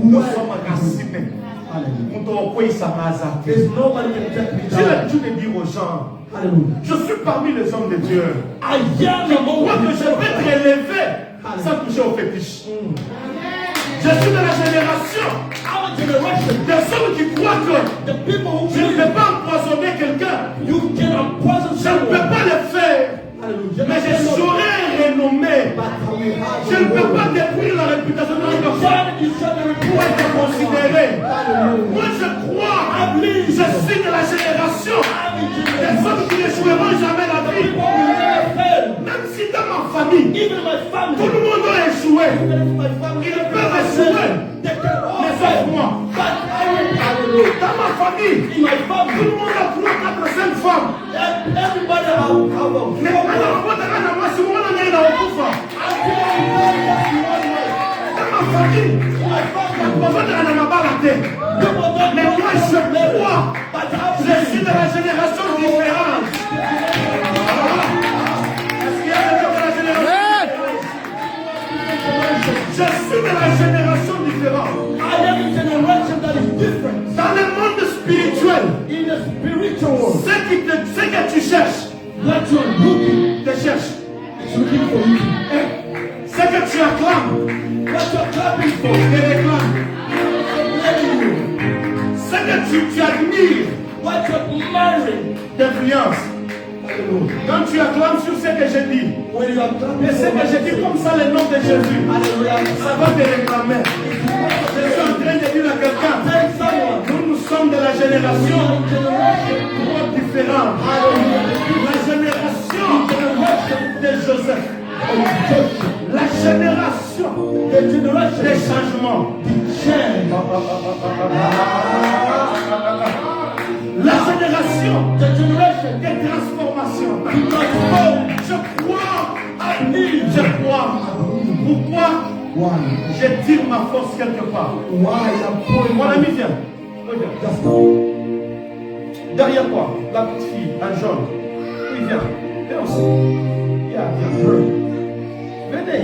Nous dwell. sommes racinés. Hallelujah. There's There's nobody can take me J'ai down. l'habitude de dire aux gens, Hallelujah. je suis parmi les hommes de Dieu. I am among Moi que the je vais être élevé sans toucher au fétiche. Je suis de la génération our generation. des hommes qui croient que The people who je ne believe peux pas empoisonner quelqu'un. you can poison Je ne peux someone. pas le faire. Hallelujah. Mais je serai renommé. Je ne peux pas détruire la réputation de la personne pour être considéré. Moi je crois, je suis de la génération des hommes qui ne joueront jamais la vie. Même si dans ma famille, Even my tout family, le monde a échoué. even if my family, Ils peuvent échouer. they can all Mais fail. sauf moi. But I will. Dans ma famille, In my tout family, le monde a 3, 4, 5 femmes. everybody have a Mais alors, on a moi, si on a un enfant. Dans ma famille, on va dire à ma balade. Mais moi, je crois. Je suis de la génération différente. Est-ce qu'il y a quelqu'un de la génération différente? Je suis de la génération différente. I am a generation that is different. Dans le monde spirituel, In the spiritual world, ce que tu cherches, what you are looking, te cherche. is looking for you. Ce que tu acclames, What you are clapping for, te réclame. letting you. Ce que tu admires, What you are admiring, t'influence. Quand tu acclames sur ce que je dis, when you are clapping et ce que je dis comme ça, le nom de Jésus, ça va te réclamer. Je suis en train de dire à quelqu'un, tell someone, nous sommes de la génération generation, trop différente. La génération de Joseph. La génération the generation, des changements. change, La génération the generation, des transformations. transform. Je crois, je crois. Pourquoi Why? je tire ma force quelque part? Why I'm pouring Mon ami, viens. Regarde. Just go. Derrière toi, la petite fille en jaune. Oui, viens. Viens aussi. Viens. Venez.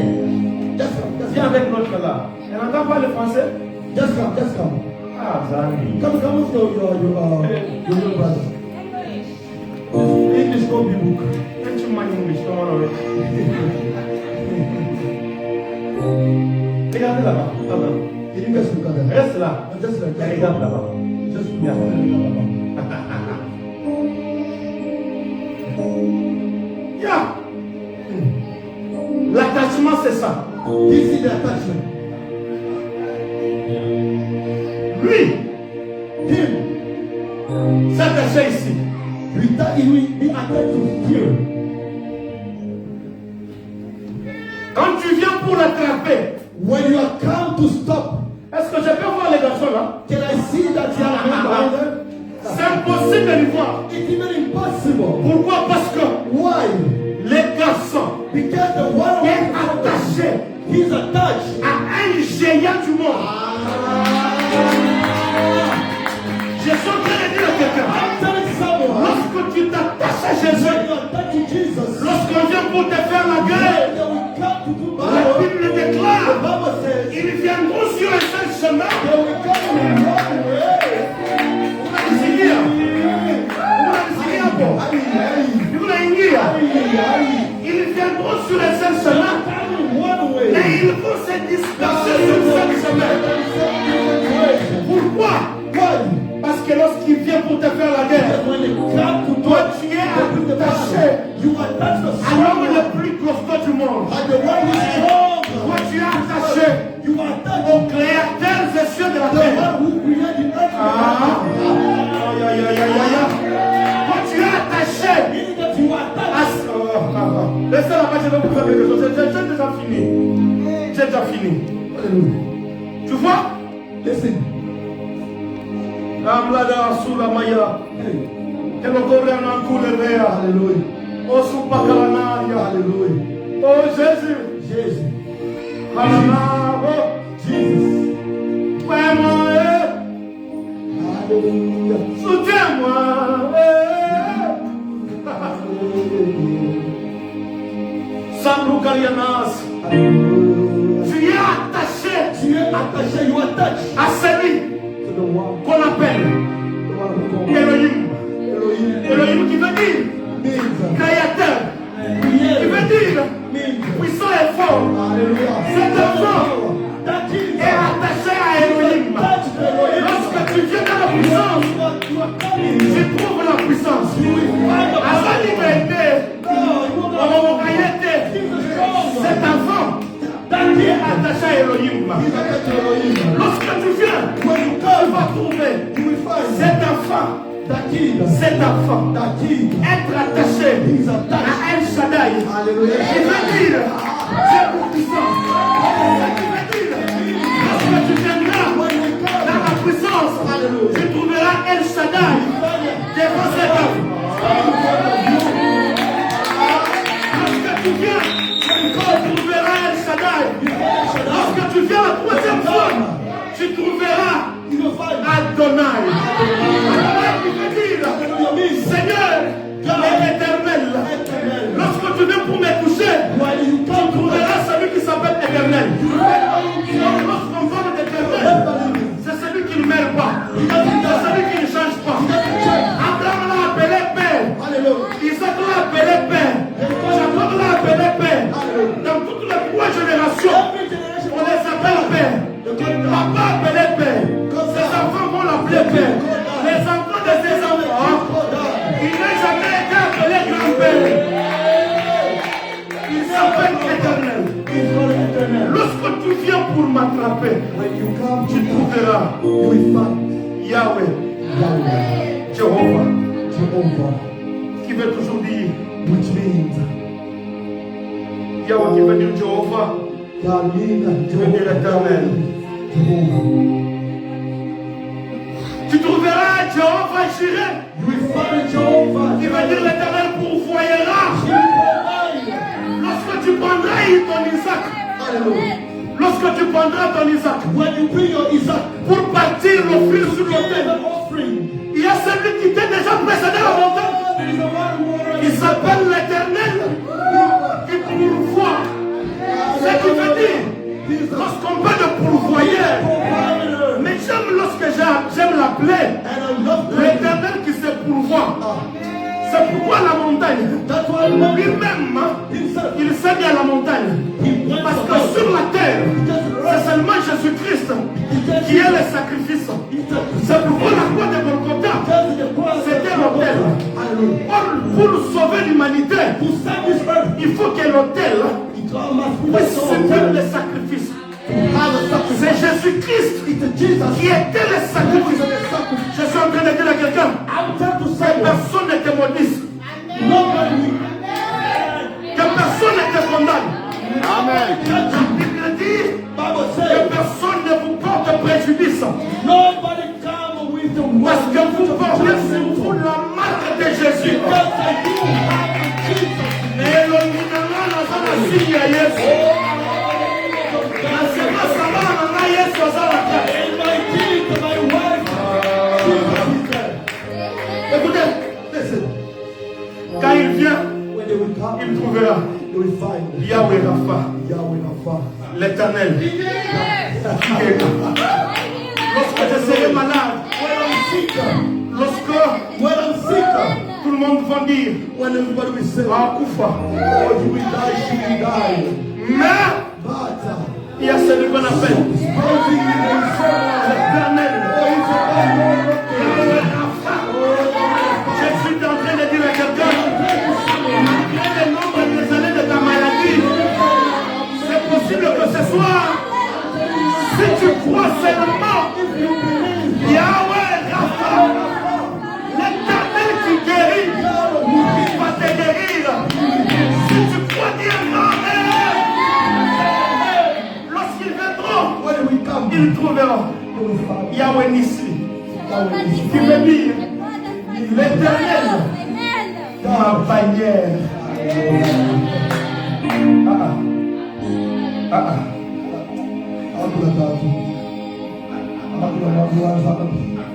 Just come, just Viens come. avec l'autre là. Elle n'entend pas le français? Just come, just come. Ah, Zami. Come with your brother. English copybook. Quand tu m'as English, comment on Regardez là-bas. Là-bas. Can you guys look at that? Reste là. Just like that. Regarde là-bas. Just look Yeah. at that. Yeah. L'attachement, c'est ça. This is the attachment. Lui, Him, s'attacher ici. he will be attached to here. Quand tu viens pour l'attraper, When you are come to stop, est-ce que je peux voir les garçons là? can I see that you are behind them? C'est impossible de les voir. It's even impossible. Pourquoi? Parce que Why? les garçons Because the one est who attaché he's attached. à un géant du monde. Je suis en train de dire à quelqu'un, I'm telling someone, lorsque tu t'attaches à Jésus, when you attach to Jesus, lorsqu'on vient pour te faire la guerre, they will come to do la battle. Bible The déclare, Bible says ils viendront sur un seul chemin. they will come in one way. Unanisikia? Unanisikia hapo? Unaingia? Ils viendront sur un seul chemin, mais ils vont se disperser sur ce chemin. Pourquoi? Parce que lorsqu'il vient pour te faire la guerre, toi tu es attaché à l'homme le plus costaud du monde. Toi tu es attaché au créateur des cieux de la terre. Toi tu es attaché à... Laissez là-bas, je vais vous faire quelque chose. J'ai déjà fini. J'ai déjà fini. Tu vois? Listen, Amlada sula maya. Que lo corre en un coulever. Alléluia. Oh supakalanaria. Alléluia. Oh Jésus. Jésus. Alana. Oh Jesus. vraiment. Alléluia. Soutiens-moi. Sandro Kalianas. Tu es attaché. Tu es attaché, you attached À celui to the one. qu'on appelle The one who called Elohim. Elohim. Elohim qui veut dire Means créateur. Qui creator. veut dire Means puissant et fort. Alléluia. Cet enfant That is est attaché à Elohim. attached to Elohim. Lorsque tu viens dans la puissance, You are coming. tu trouves la puissance. You will find the Avant power. liberté, No, you will not. Jesus strong. cet enfant That est is attaché à Elohim. He's attached to Elohim. Lorsque tu viens, When you tu come, vas trouver you will find cet enfant, that kid. cet enfant That kid. être attaché He's à attached. El Shaddai. Alléluia. Qui veut dire, c'est pour puissance. Ce qui veut dire, lorsque tu viendras When you dans come, la puissance, tu trouveras El Shaddai devant cet homme. Lorsque tu viens, tu trouveras El Shaddai. Lorsque tu viens la troisième fois, tu trouveras you will find Adonai. Adonai qui veut dire Seigneur et éternel. Lorsque tu viens pour me toucher, when you tu come to trouveras celui qui s'appelle éternel. Lorsqu'on parle d'éternel, c'est celui qui ne meurt pas. C'est celui qui ne change pas. Abraham l'a appelé Père. Alléluia. Isaac l'a appelé Père. Jacob l'a appelé Père. Dans toutes les trois générations, Every generation on les appelle Père. Papa appelé Père. Ses enfants vont l'appeler Père. Les enfants de ses enfants, il n'a jamais été appelé grand-père. Il s'appelle éternel. is called eternal. Lorsque tu viens pour m'attraper, When you come tu to trouveras you will find Yahweh, Yahweh, Jéhovah, Jehovah, qui veut toujours dire which means Yahweh qui veut dire Jéhovah, God means qui veut dire éternel. Jehovah. Tu trouveras Jéhovah Jireh, You will find Jehovah. qui veut dire l'éternel pourvoyera. Lorsque tu prendras ton Isaac, Hallelujah. lorsque tu prendras ton Isaac When you bring your Isaac, pour partir l'offrir sur l'autel, an offering. il y a celui qui t'est déjà précédé à la montagne, God is the one who qui s'appelle l'éternel, qui pourvoit. Ce qui veut dire, lorsqu'on parle de pourvoyeur, provider. mais j'aime lorsque j'aime l'appeler And I love l'éternel qui se pourvoit. C'est pourquoi la montagne, That's why I love lui-même, himself. il s'est mis à la montagne. He went Parce to que sur la terre, c'est seulement Jésus-Christ qui est le sacrifice. C'est pourquoi la croix de Golgotha, c'était l'autel. Hallelujah. Or, pour sauver l'humanité, To save this earth, il faut que l'autel it must be puisse the subir soul. le sacrifice. Have a sacrifice. C'est Jésus-Christ It's Jesus. qui était le sacrifice. Je suis en train de dire à quelqu'un, I'm trying to que say personne ne te maudisse, nobody que personne ne te condamne. Amen. La Bible dit Bible que says personne ne vous porte préjudice. nobody come with the Parce que vous portez sur word. vous la marque de Jésus. Because I do have Jesus. Et le gouvernement n'a pas la signe à Yesu. La séquence ça va, on a Yesu à la terre. And my kids, my wife, Jesus is there. Écoutez, Listen, quand il vient, when they will come, il trouvera they will find Yahweh Rapha, Yahweh Rapha. l'éternel. Lorsque je serai malade, When I'm sick, lorsque tout le monde va dire, when everybody will say, ah, Koufa. oh, you will die, she will die. Mais But il y a celui qu'on appelle something in the soul. l'éternel. Oh, it's a Yahweh Rapha. Je suis en train de dire à quelqu'un, malgré le nombre des années de ta maladie, c'est possible que ce soir, si tu crois seulement, Yahweh Rapha, l'éternel qui guérit, il va te guérir. Si tu crois diamant, lorsqu'ils viendront, when we come, ils trouveront they will find Yahweh Nissi, Qui veut dire l'Éternel, ma bannière.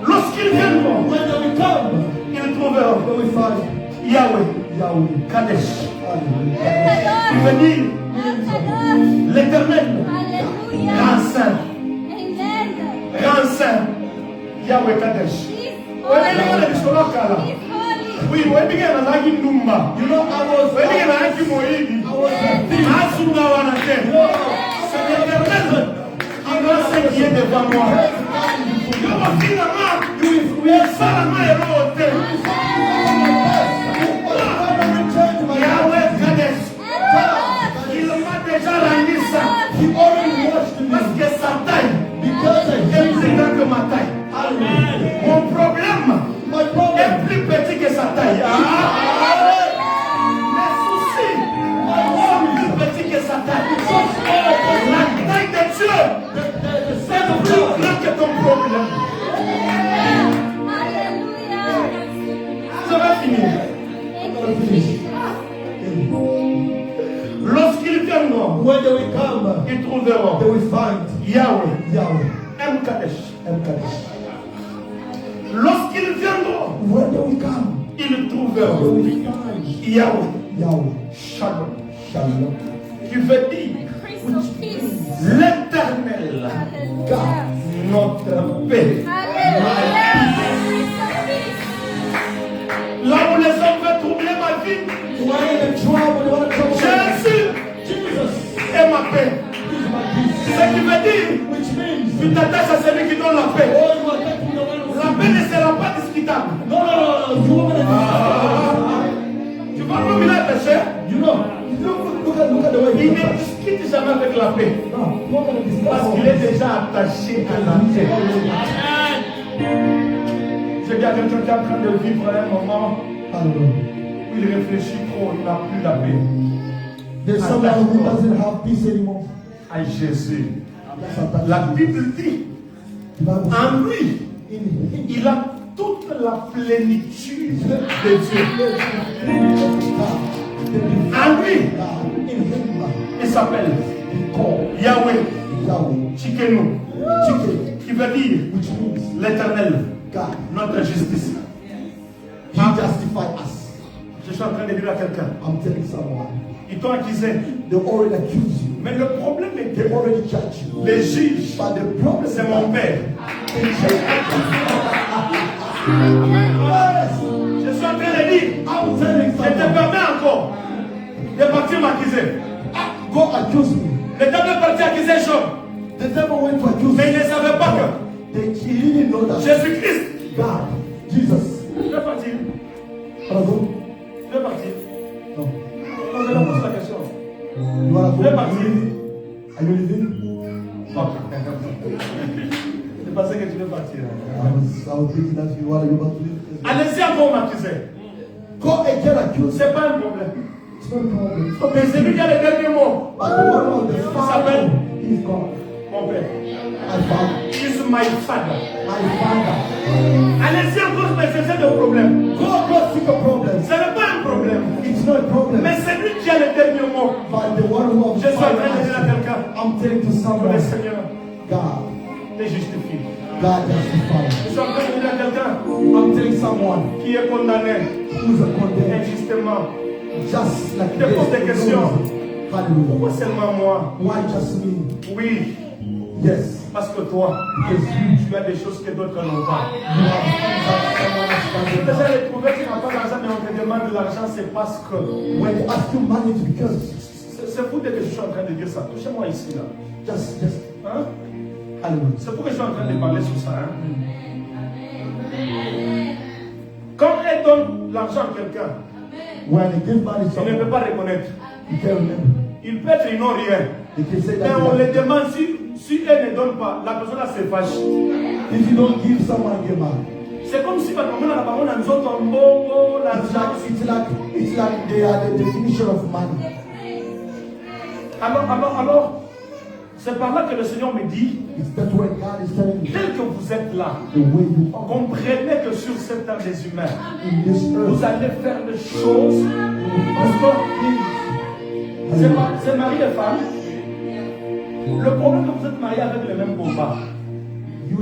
Lorsqu'ils viendront, ils trouveront Yahweh, Kadesh. Il veut dire l'Éternel, grand saint, Yahweh Kadesh. Oui, you know, I was c'est l'Éternel qui va ce qui est devant moi. Yahweh Kadesh, il m'a déjà rendu ça. Parce que sa taille est plus grande que ma taille. Mon problème est plus petit que sa taille. Mes soucis sont plus petits que sa taille. La taille de Dieu est plus grande que ton problème. Ça va finir. Lorsqu'ils viendront, ils trouveront Yahweh, M. Kadesh. Lorsqu'ils viendront, ils trouveront Yahweh, Shalom, qui veut dire l'Éternel, notre paix. Là où les hommes veulent troubler ma vie, Jésus est ma paix. Ce qui veut dire, tu t'attaches à celui qui donne la paix. La paix ne sera pas discutable. Tu vois comme il a péché? Il ne discute jamais avec la paix. Parce qu'il est déjà attaché à la paix. Je dis à quelqu'un qui est en train de vivre un moment où il réfléchit trop, il n'a plus la paix. There's someone who doesn't have peace anymore. À Jésus. La Bible dit, en lui, il a toute la plénitude de Dieu. En lui, il s'appelle Yahweh, Chikenu, qui veut dire l'Éternel, notre justice. He justified us. Je suis en train de dire à quelqu'un, I'm telling someone. ils t'ont accusé. They already accuse you. Mais le problème est They que already judge you. les juges, But the problem c'est mon père. Je suis en train de dire, I'm telling je te someone. permets encore de partir m'accuser. Go accuse me. Le diable est parti accuser Job, The devil went to accuse mais il me. ne savait pas que He didn't know that Jésus-Christ. God, Jesus. Je vais partir. Bravo. Je vais partir. No. Non, je vais poser la question. You wanna go? Je vais partir. Are you leaving? Ok. Je pensais que tu veux partir. I was thinking that you want to leave. Allez-y encore m'accuser. Go and get accused. C'est pas un problème. It's not a problem. Mais c'est lui qui a le dernier mot. But the one of the Father is God. Mon père. My Father. Is my father. My Father. Allez-y encore me chercher des problèmes. Go seek a problem. Ce n'est pas un problème. It's not a problem. Mais c'est lui qui a le dernier mot. But the one who Je suis en train de dire à quelqu'un. I'm telling to Le someone, Seigneur God, te justifie. God justified. Je suis en train de dire à quelqu'un I'm telling someone qui est condamné who's a condemned, injustement. just like Te pose des questions. Hallelujah. Pourquoi seulement moi? Why just me? Oui, Yes. parce que toi, Because tu as des choses que d'autres n'ont pas. you have things that someone else J'ai doesn't déjà have. retrouvé que tu n'as pas d'argent, mais on te demande de l'argent, c'est parce que. When they ask you money, it's because C'est pour que je suis en train de dire ça. Touchez-moi ici, là. just Hein? hallelujah. C'est pour que je suis en train de parler sur ça. Hein? Quand elle donne l'argent à quelqu'un, When they give money to il ne peut someone, pas reconnaître. you can't remember. Il peut être ils n'ont rien. They can say Mais that. on les demande si elle ne donne pas, la personne là se fâche. If you don't give someone, get mad. C'est comme si par exemple, on a nous autres en bongo, l'argent. It's like they are the definition of money. Alors, c'est par là que le Seigneur me dit, It's that way God is telling you. tel que vous vous êtes là, the way you are comprenez que sur cette terre des humains, in this vous earth. allez faire des choses. Parce que c'est mari et femme. Le problème que vous êtes mariés avec les mêmes combats.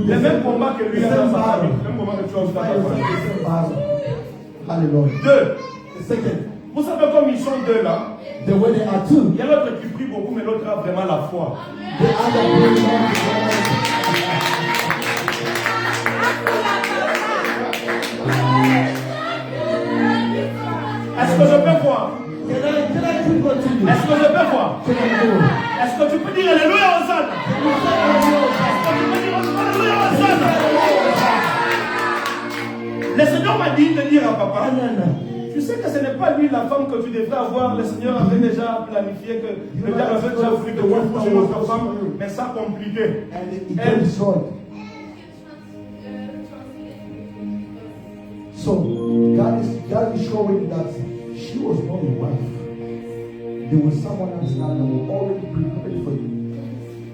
Les mêmes combats que lui a dans sa famille. Les mêmes combats que tu as dans ta famille. Hallelujah. Deux. The second, Vous savez comme ils sont deux là. the way they are two. Il y a l'autre qui prie beaucoup, mais l'autre a vraiment la foi. The other way Est-ce que je peux voir? Can I keep continuing? Est-ce que je peux voir? Can I go? Est-ce que tu peux dire Alléluia Hosanna? Est-ce que tu peux dire Alléluia Hosanna? Le Seigneur m'a dit de dire à papa, tu sais que ce n'est pas lui la femme que tu devrais avoir. Le Seigneur avait déjà planifié que le diable avait déjà voulu que tu couches une autre femme, mais ça compliqué. And it got destroyed. So God is showing that she was not your wife. There was someone else that was already prepared for you.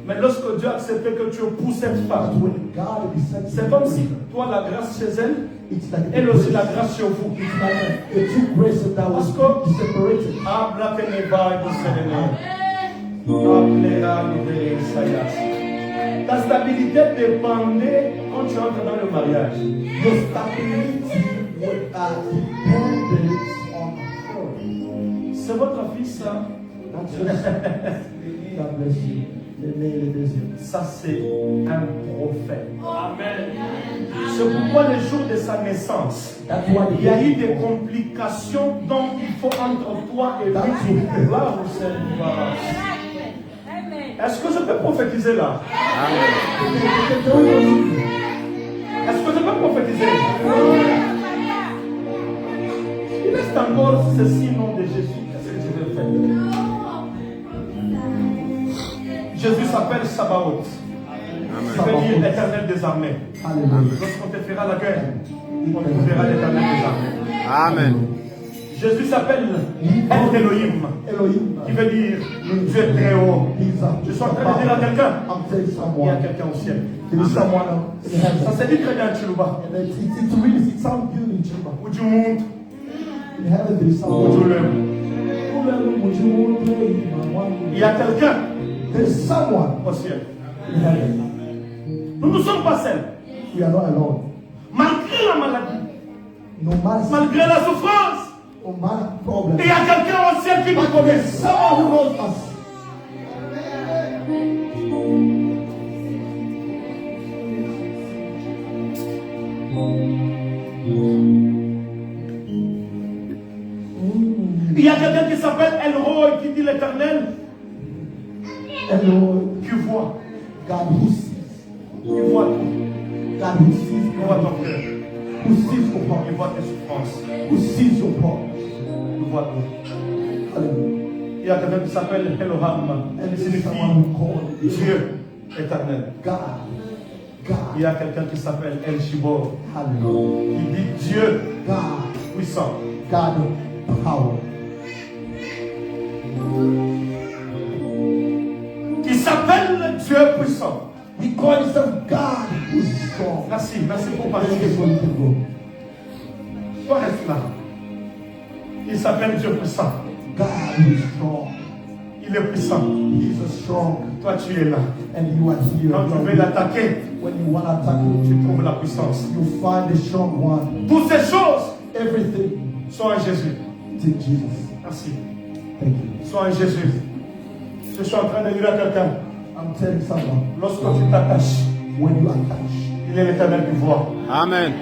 Mais lorsque Dieu acceptait que tu épouses cette But femme, when God decided c'est comme si toi la grâce chez elle, it's like elle aussi la grâce chez vous. it's like the two graces that was separated. Ta stabilité dépendait quand tu entres dans le mariage. Your stability would dependent on her. C'est votre fils, ça. That's your God bless you. Ça, c'est un prophète. Amen. C'est pourquoi le jour de sa naissance, il y a eu des complications dont il faut entre toi et lui pouvoir au Seigneur. Est-ce que je peux prophétiser là? Est-ce que je peux prophétiser? Il reste encore ceci nom de Jésus. Qu'est-ce que je vais faire? Jésus s'appelle Sabaoth. Ça veut dire l'éternel des armées. Lorsqu'on te fera la guerre, on te verra l'éternel des armées. Amen. Jésus s'appelle Elohim, qui veut dire Dieu est très haut. Je suis en train de dire à quelqu'un, il y a quelqu'un au ciel. Ça se dit très bien en Chiluba. Ou du monde, ou du lèvre. Il y a quelqu'un There's someone au ciel. in heaven. Nous ne sommes pas seuls. We are not alone. Malgré la maladie, No matter, malgré la souffrance, no matter problem. il y a quelqu'un au ciel qui nous But connaît. there's someone who knows us. Il y a quelqu'un qui s'appelle Elroy, qui dit l'éternel, Hello, qui voit. God who sees. Il voit tout. God who sees Il voit ton cœur. Who sees your heart. Il voit tes souffrances. Who sees your heart. Il voit tout. Hallelujah. Il y a quelqu'un qui s'appelle Eloham, And qui this is signifie someone who called Dieu éternel. God. Il God. y a quelqu'un qui s'appelle El Shibor, Hallelujah. qui dit Dieu God. puissant. God of power. Qui s'appelle Dieu puissant. He called himself God who is strong. Merci, merci pour Let's parler. get where you can go. Toi reste là. Il s'appelle Dieu puissant. God who is strong. Il est puissant. He is a strong. Toi tu es là. And you are here. Quand tu veux l'attaquer, When you want to attack him, tu trouves la puissance. you find the strong one. Toutes ces choses Everything sont en Jésus. to Jesus. Merci. Thank you. Sont en Jésus. Je suis en train de dire à quelqu'un, I'm telling someone, lorsque tu t'attaches, when you attach, il est l'éternel qui voit. Amen.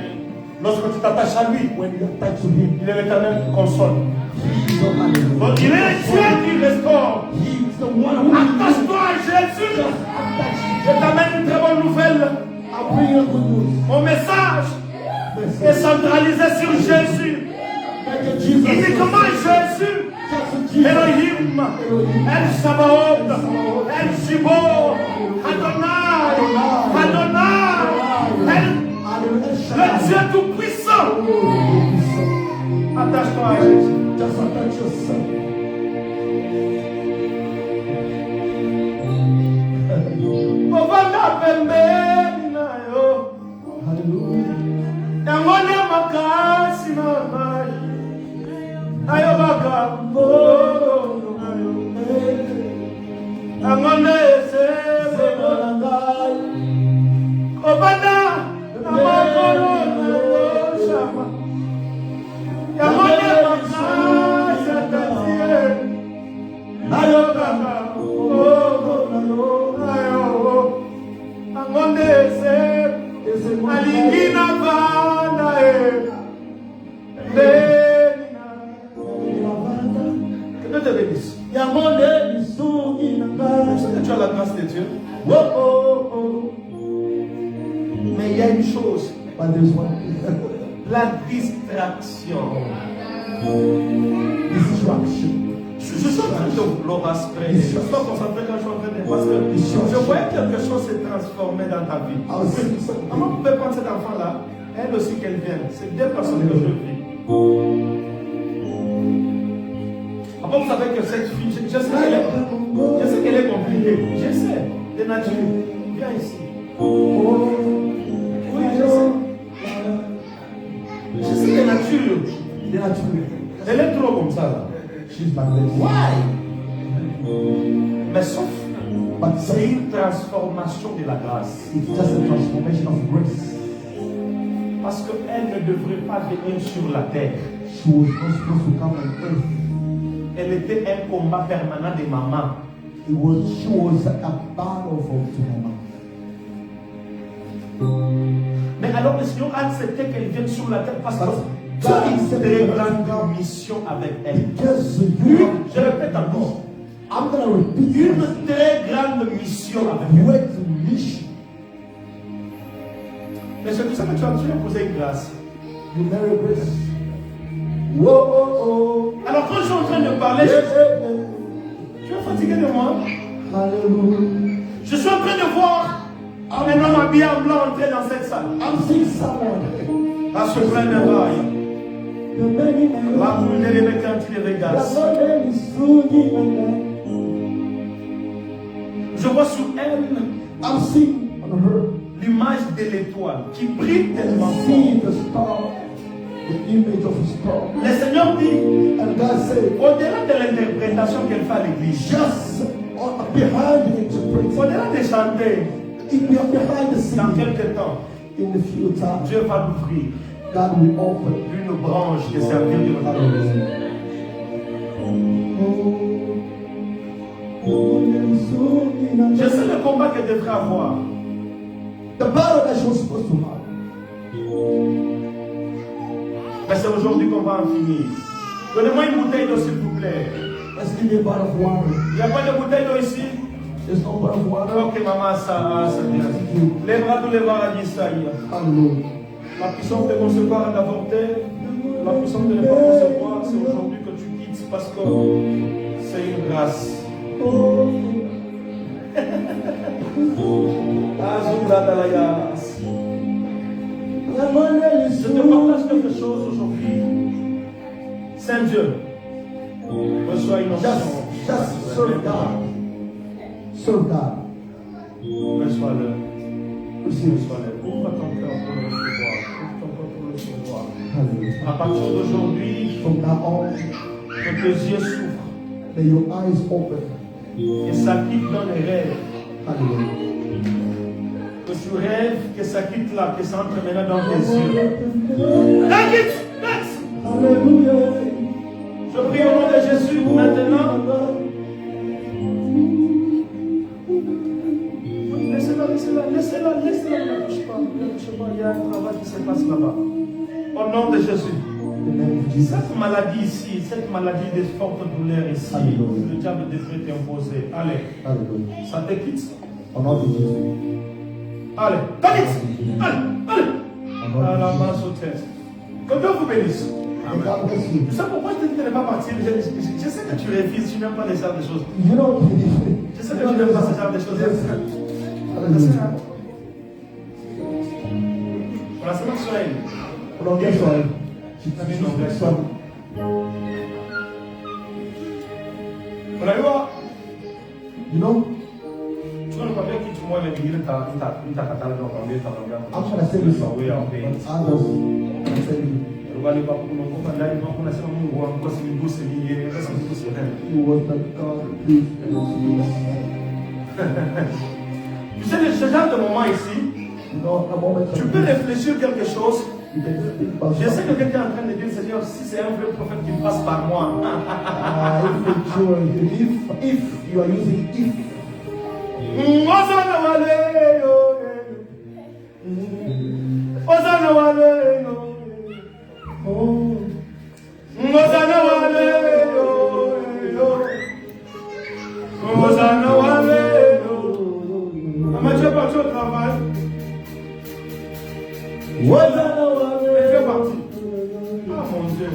Lorsque tu t'attaches à lui, when you attach to him, il est l'éternel qui console. he is the man. Donc il est Dieu qui restaure. He is the one who Attache-toi à Jésus. attach. Je t'amène une très bonne nouvelle. I'll bring you good news. Mon message est centralisé sur Jésus. Thank you, Jesus. Uniquement Jésus. Just Jesus. Elohim, El Sabaoth, El Shibor, Adonai, le Dieu tout-puissant. Attache-toi à Jésus. Just attach yourself. Ovanda pembeni nayo. Tu as la grâce de Dieu. Mais il y a une chose. La distraction. Je suis en train de je suis pas concentré quand je suis en train de parce que je voyais quelque chose se transformer dans ta vie. Comment vous pouvez prendre cet enfant-là, elle aussi qu'elle vienne. C'est deux personnes que je vis. Après, vous savez que cette fille, je sais qu'elle est compliquée. Je sais, de nature. Viens ici. Oui, je sais. Je sais de nature. Elle est trop comme ça là. Why? Mais sauf, c'est une transformation de la grâce. It's just a transformation of grace. Parce qu'elle ne devrait pas venir sur la terre. She was not supposed to come on earth. Elle était un combat permanent de maman. She was a battle to her mom. Mais alors le Seigneur a accepté qu'elle vienne sur la terre parce que tu as une très grande mission avec elle. Je répète encore. Une très grande mission avec elle. Mais c'est tout ça que tu as posé une grâce. Alors quand je suis en train de parler, tu es fatigué de moi? Je suis en train de voir un homme habillé en blanc entrer dans cette salle. À ce plein de rail. Va brûler les mecs anti-Vegas. Je vois sur elle l'image de l'étoile qui brille tellement fort. Le Seigneur dit, au-delà de l'interprétation qu'elle fait à l'église, au-delà de chanter, dans quelques temps, Dieu va l'ouvrir une branche de servir de votre église. Je sais le combat qu'elle devrait avoir. The battle that she was supposed to have. Mais c'est aujourd'hui qu'on va en finir. Donnez-moi une bouteille d'eau s'il vous plaît. Let's give me a bottle of water. Il n'y a pas de bouteille d'eau ici? There's no bottle of water. Ok maman, ça vient. Les bras tous les bras à l'Isaïe. La puissance de concevoir et d'avorter, la puissance de ne pas concevoir, c'est aujourd'hui que tu quittes parce que c'est une grâce. Je te partage quelque chose aujourd'hui. Saint Dieu, reçois une onction. Just serve God. Serve God. Reçois-le. Reçois-le. Ouvre ton cœur pour le recevoir. Ouvre ton cœur pour le recevoir. À partir d'aujourd'hui, From now on, que tes yeux s'ouvrent. may your eyes open. Que ça quitte dans les rêves. Hallelujah. Que tu rêves, que ça quitte là, que ça entre maintenant dans tes yeux. Take it! Next! Hallelujah. Je prie au nom de Jésus maintenant. Laissez-la, ne touche pas. Il y a un travail qui se passe là-bas. Au nom de Jésus. Cette maladie ici, cette maladie de forte douleur ici, le diable devrait t'imposer. Allez, ça te quitte. Allez, allez, allez. À la main sur tête. Que Dieu vous bénisse. Tu sais pourquoi je te dis de ne pas partir? Je sais que tu refuses, tu n'aimes pas les genres de choses. Je sais que tu n'aimes pas ce genre de choses. On la semaine sur elle. On a eu voir. Tu vois le papier qui tu vois les billets de ta catalogue en anglais, ta langue. I'm trying to say this Oui, en pays. others. Le gars n'est pas pour nous commander, il va pour la semaine où on va se faire bosser lié, il va se faire bosser rien. You was the God, please. Tu sais, ce genre de moment ici, a moment Tu like peux this, réfléchir quelque chose. you can think about Je sais que something. quelqu'un est en train de dire, Seigneur, si c'est un vrai prophète qui passe par moi. If you are using if, Hosanna wale, yo, Hosanna wale, yo. Hosanna wale, yo, Hosanna wale, yo. Maman, tu es parti au travail. Hosanna wale, Elle fait partie. Ah mon Dieu.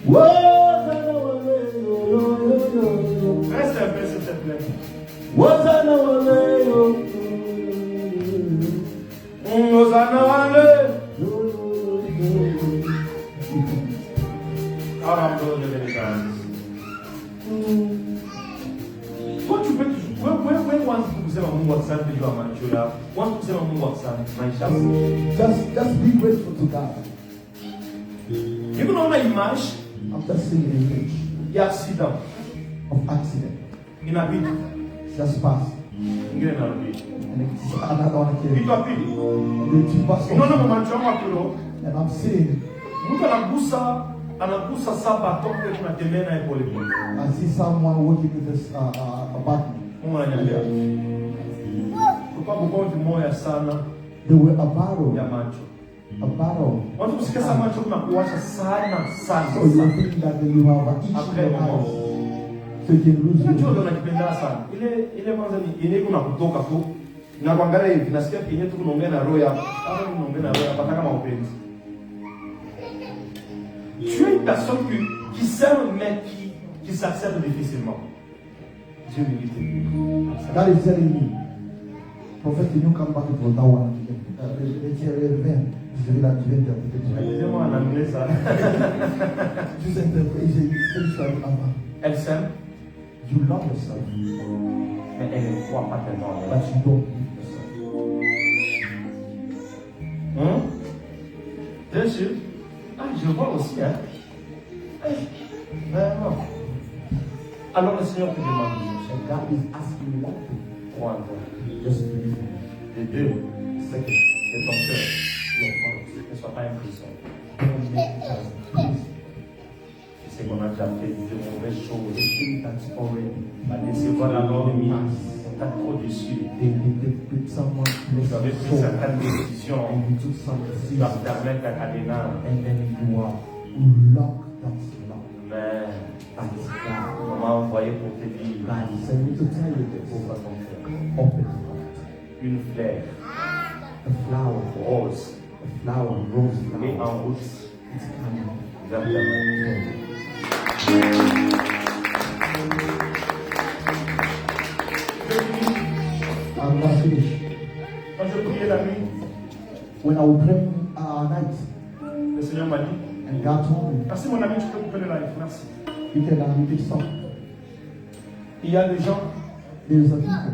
Hosanna wale, Reste un peu s'il te plaît. Hosanna wale, Hosanna wale. Quand tu peux toujours. When once kusema Mungu asante juu ya macho yako. Once kusema Mungu asante maisha yako. just be grateful to God. Hivi unaona image I'm just seeing an image ya accident. of accident. Inabidi. Just pass. Ingine narudi. And it's another one came. Kitu ya pili. And then two pass Unaona on. macho yako hapo. And I'm seeing, Mtu anagusa saba toke tunatembea naye pole pole. I see someone working with this a button. Mungu ananiambia. Kwa mgonjwa moya sana They were a battle. ya macho. A battle. Watu kusikia sana macho kuna kuwasha sana sana. So you think that you have an itch in your eyes. So you can lose Hicho ndio your nakipenda sana. Ile kwanza ni ile kuna kutoka tu. Na kuangalia hivi nasikia kinyewe tu kunaongea na roho yako. Kama unaongea na roho yako kama upenzi. Tu es une personne qui s'aime mais qui s'accepte difficilement. Dieu mérite. God is telling me, Prophet, can you come back to that one? Dis-moi en anglais ça. Elle s'aime, You love yourself, mais elle ne croit pas tellement en but elle. you don't need yourself. Bien sûr. Ah, je vois aussi, hein. Vraiment. Alors le Seigneur te demande une chose. And God is asking you one thing. Crois en toi. Just believe in Les deux, Second, que ton cœur your heart. ne soit pas un prison. Don't make it as please. C'est qu'on a déjà fait de mauvaises choses. Think that's already. À décevoir la norme, on t'a trop déçu. They put someone Vous avez pris place certaines décisions. and you took some Tu vas decisions permettre à Kadena. and then you are locked that lock. Mais That is God. on m'a envoyé pour te dire. God is sending me to tell you this. Ouvre ton cœur. Open your heart. Une fleur The flower, rose the flower, rose est flower. en route It's coming. vers ta main. I'm gonna finish. Quand je priais la nuit, When I was praying night, le Seigneur m'a dit, and God told me, merci mon ami, tu peux couper le live, merci. you can stop. Il y a des gens There is a people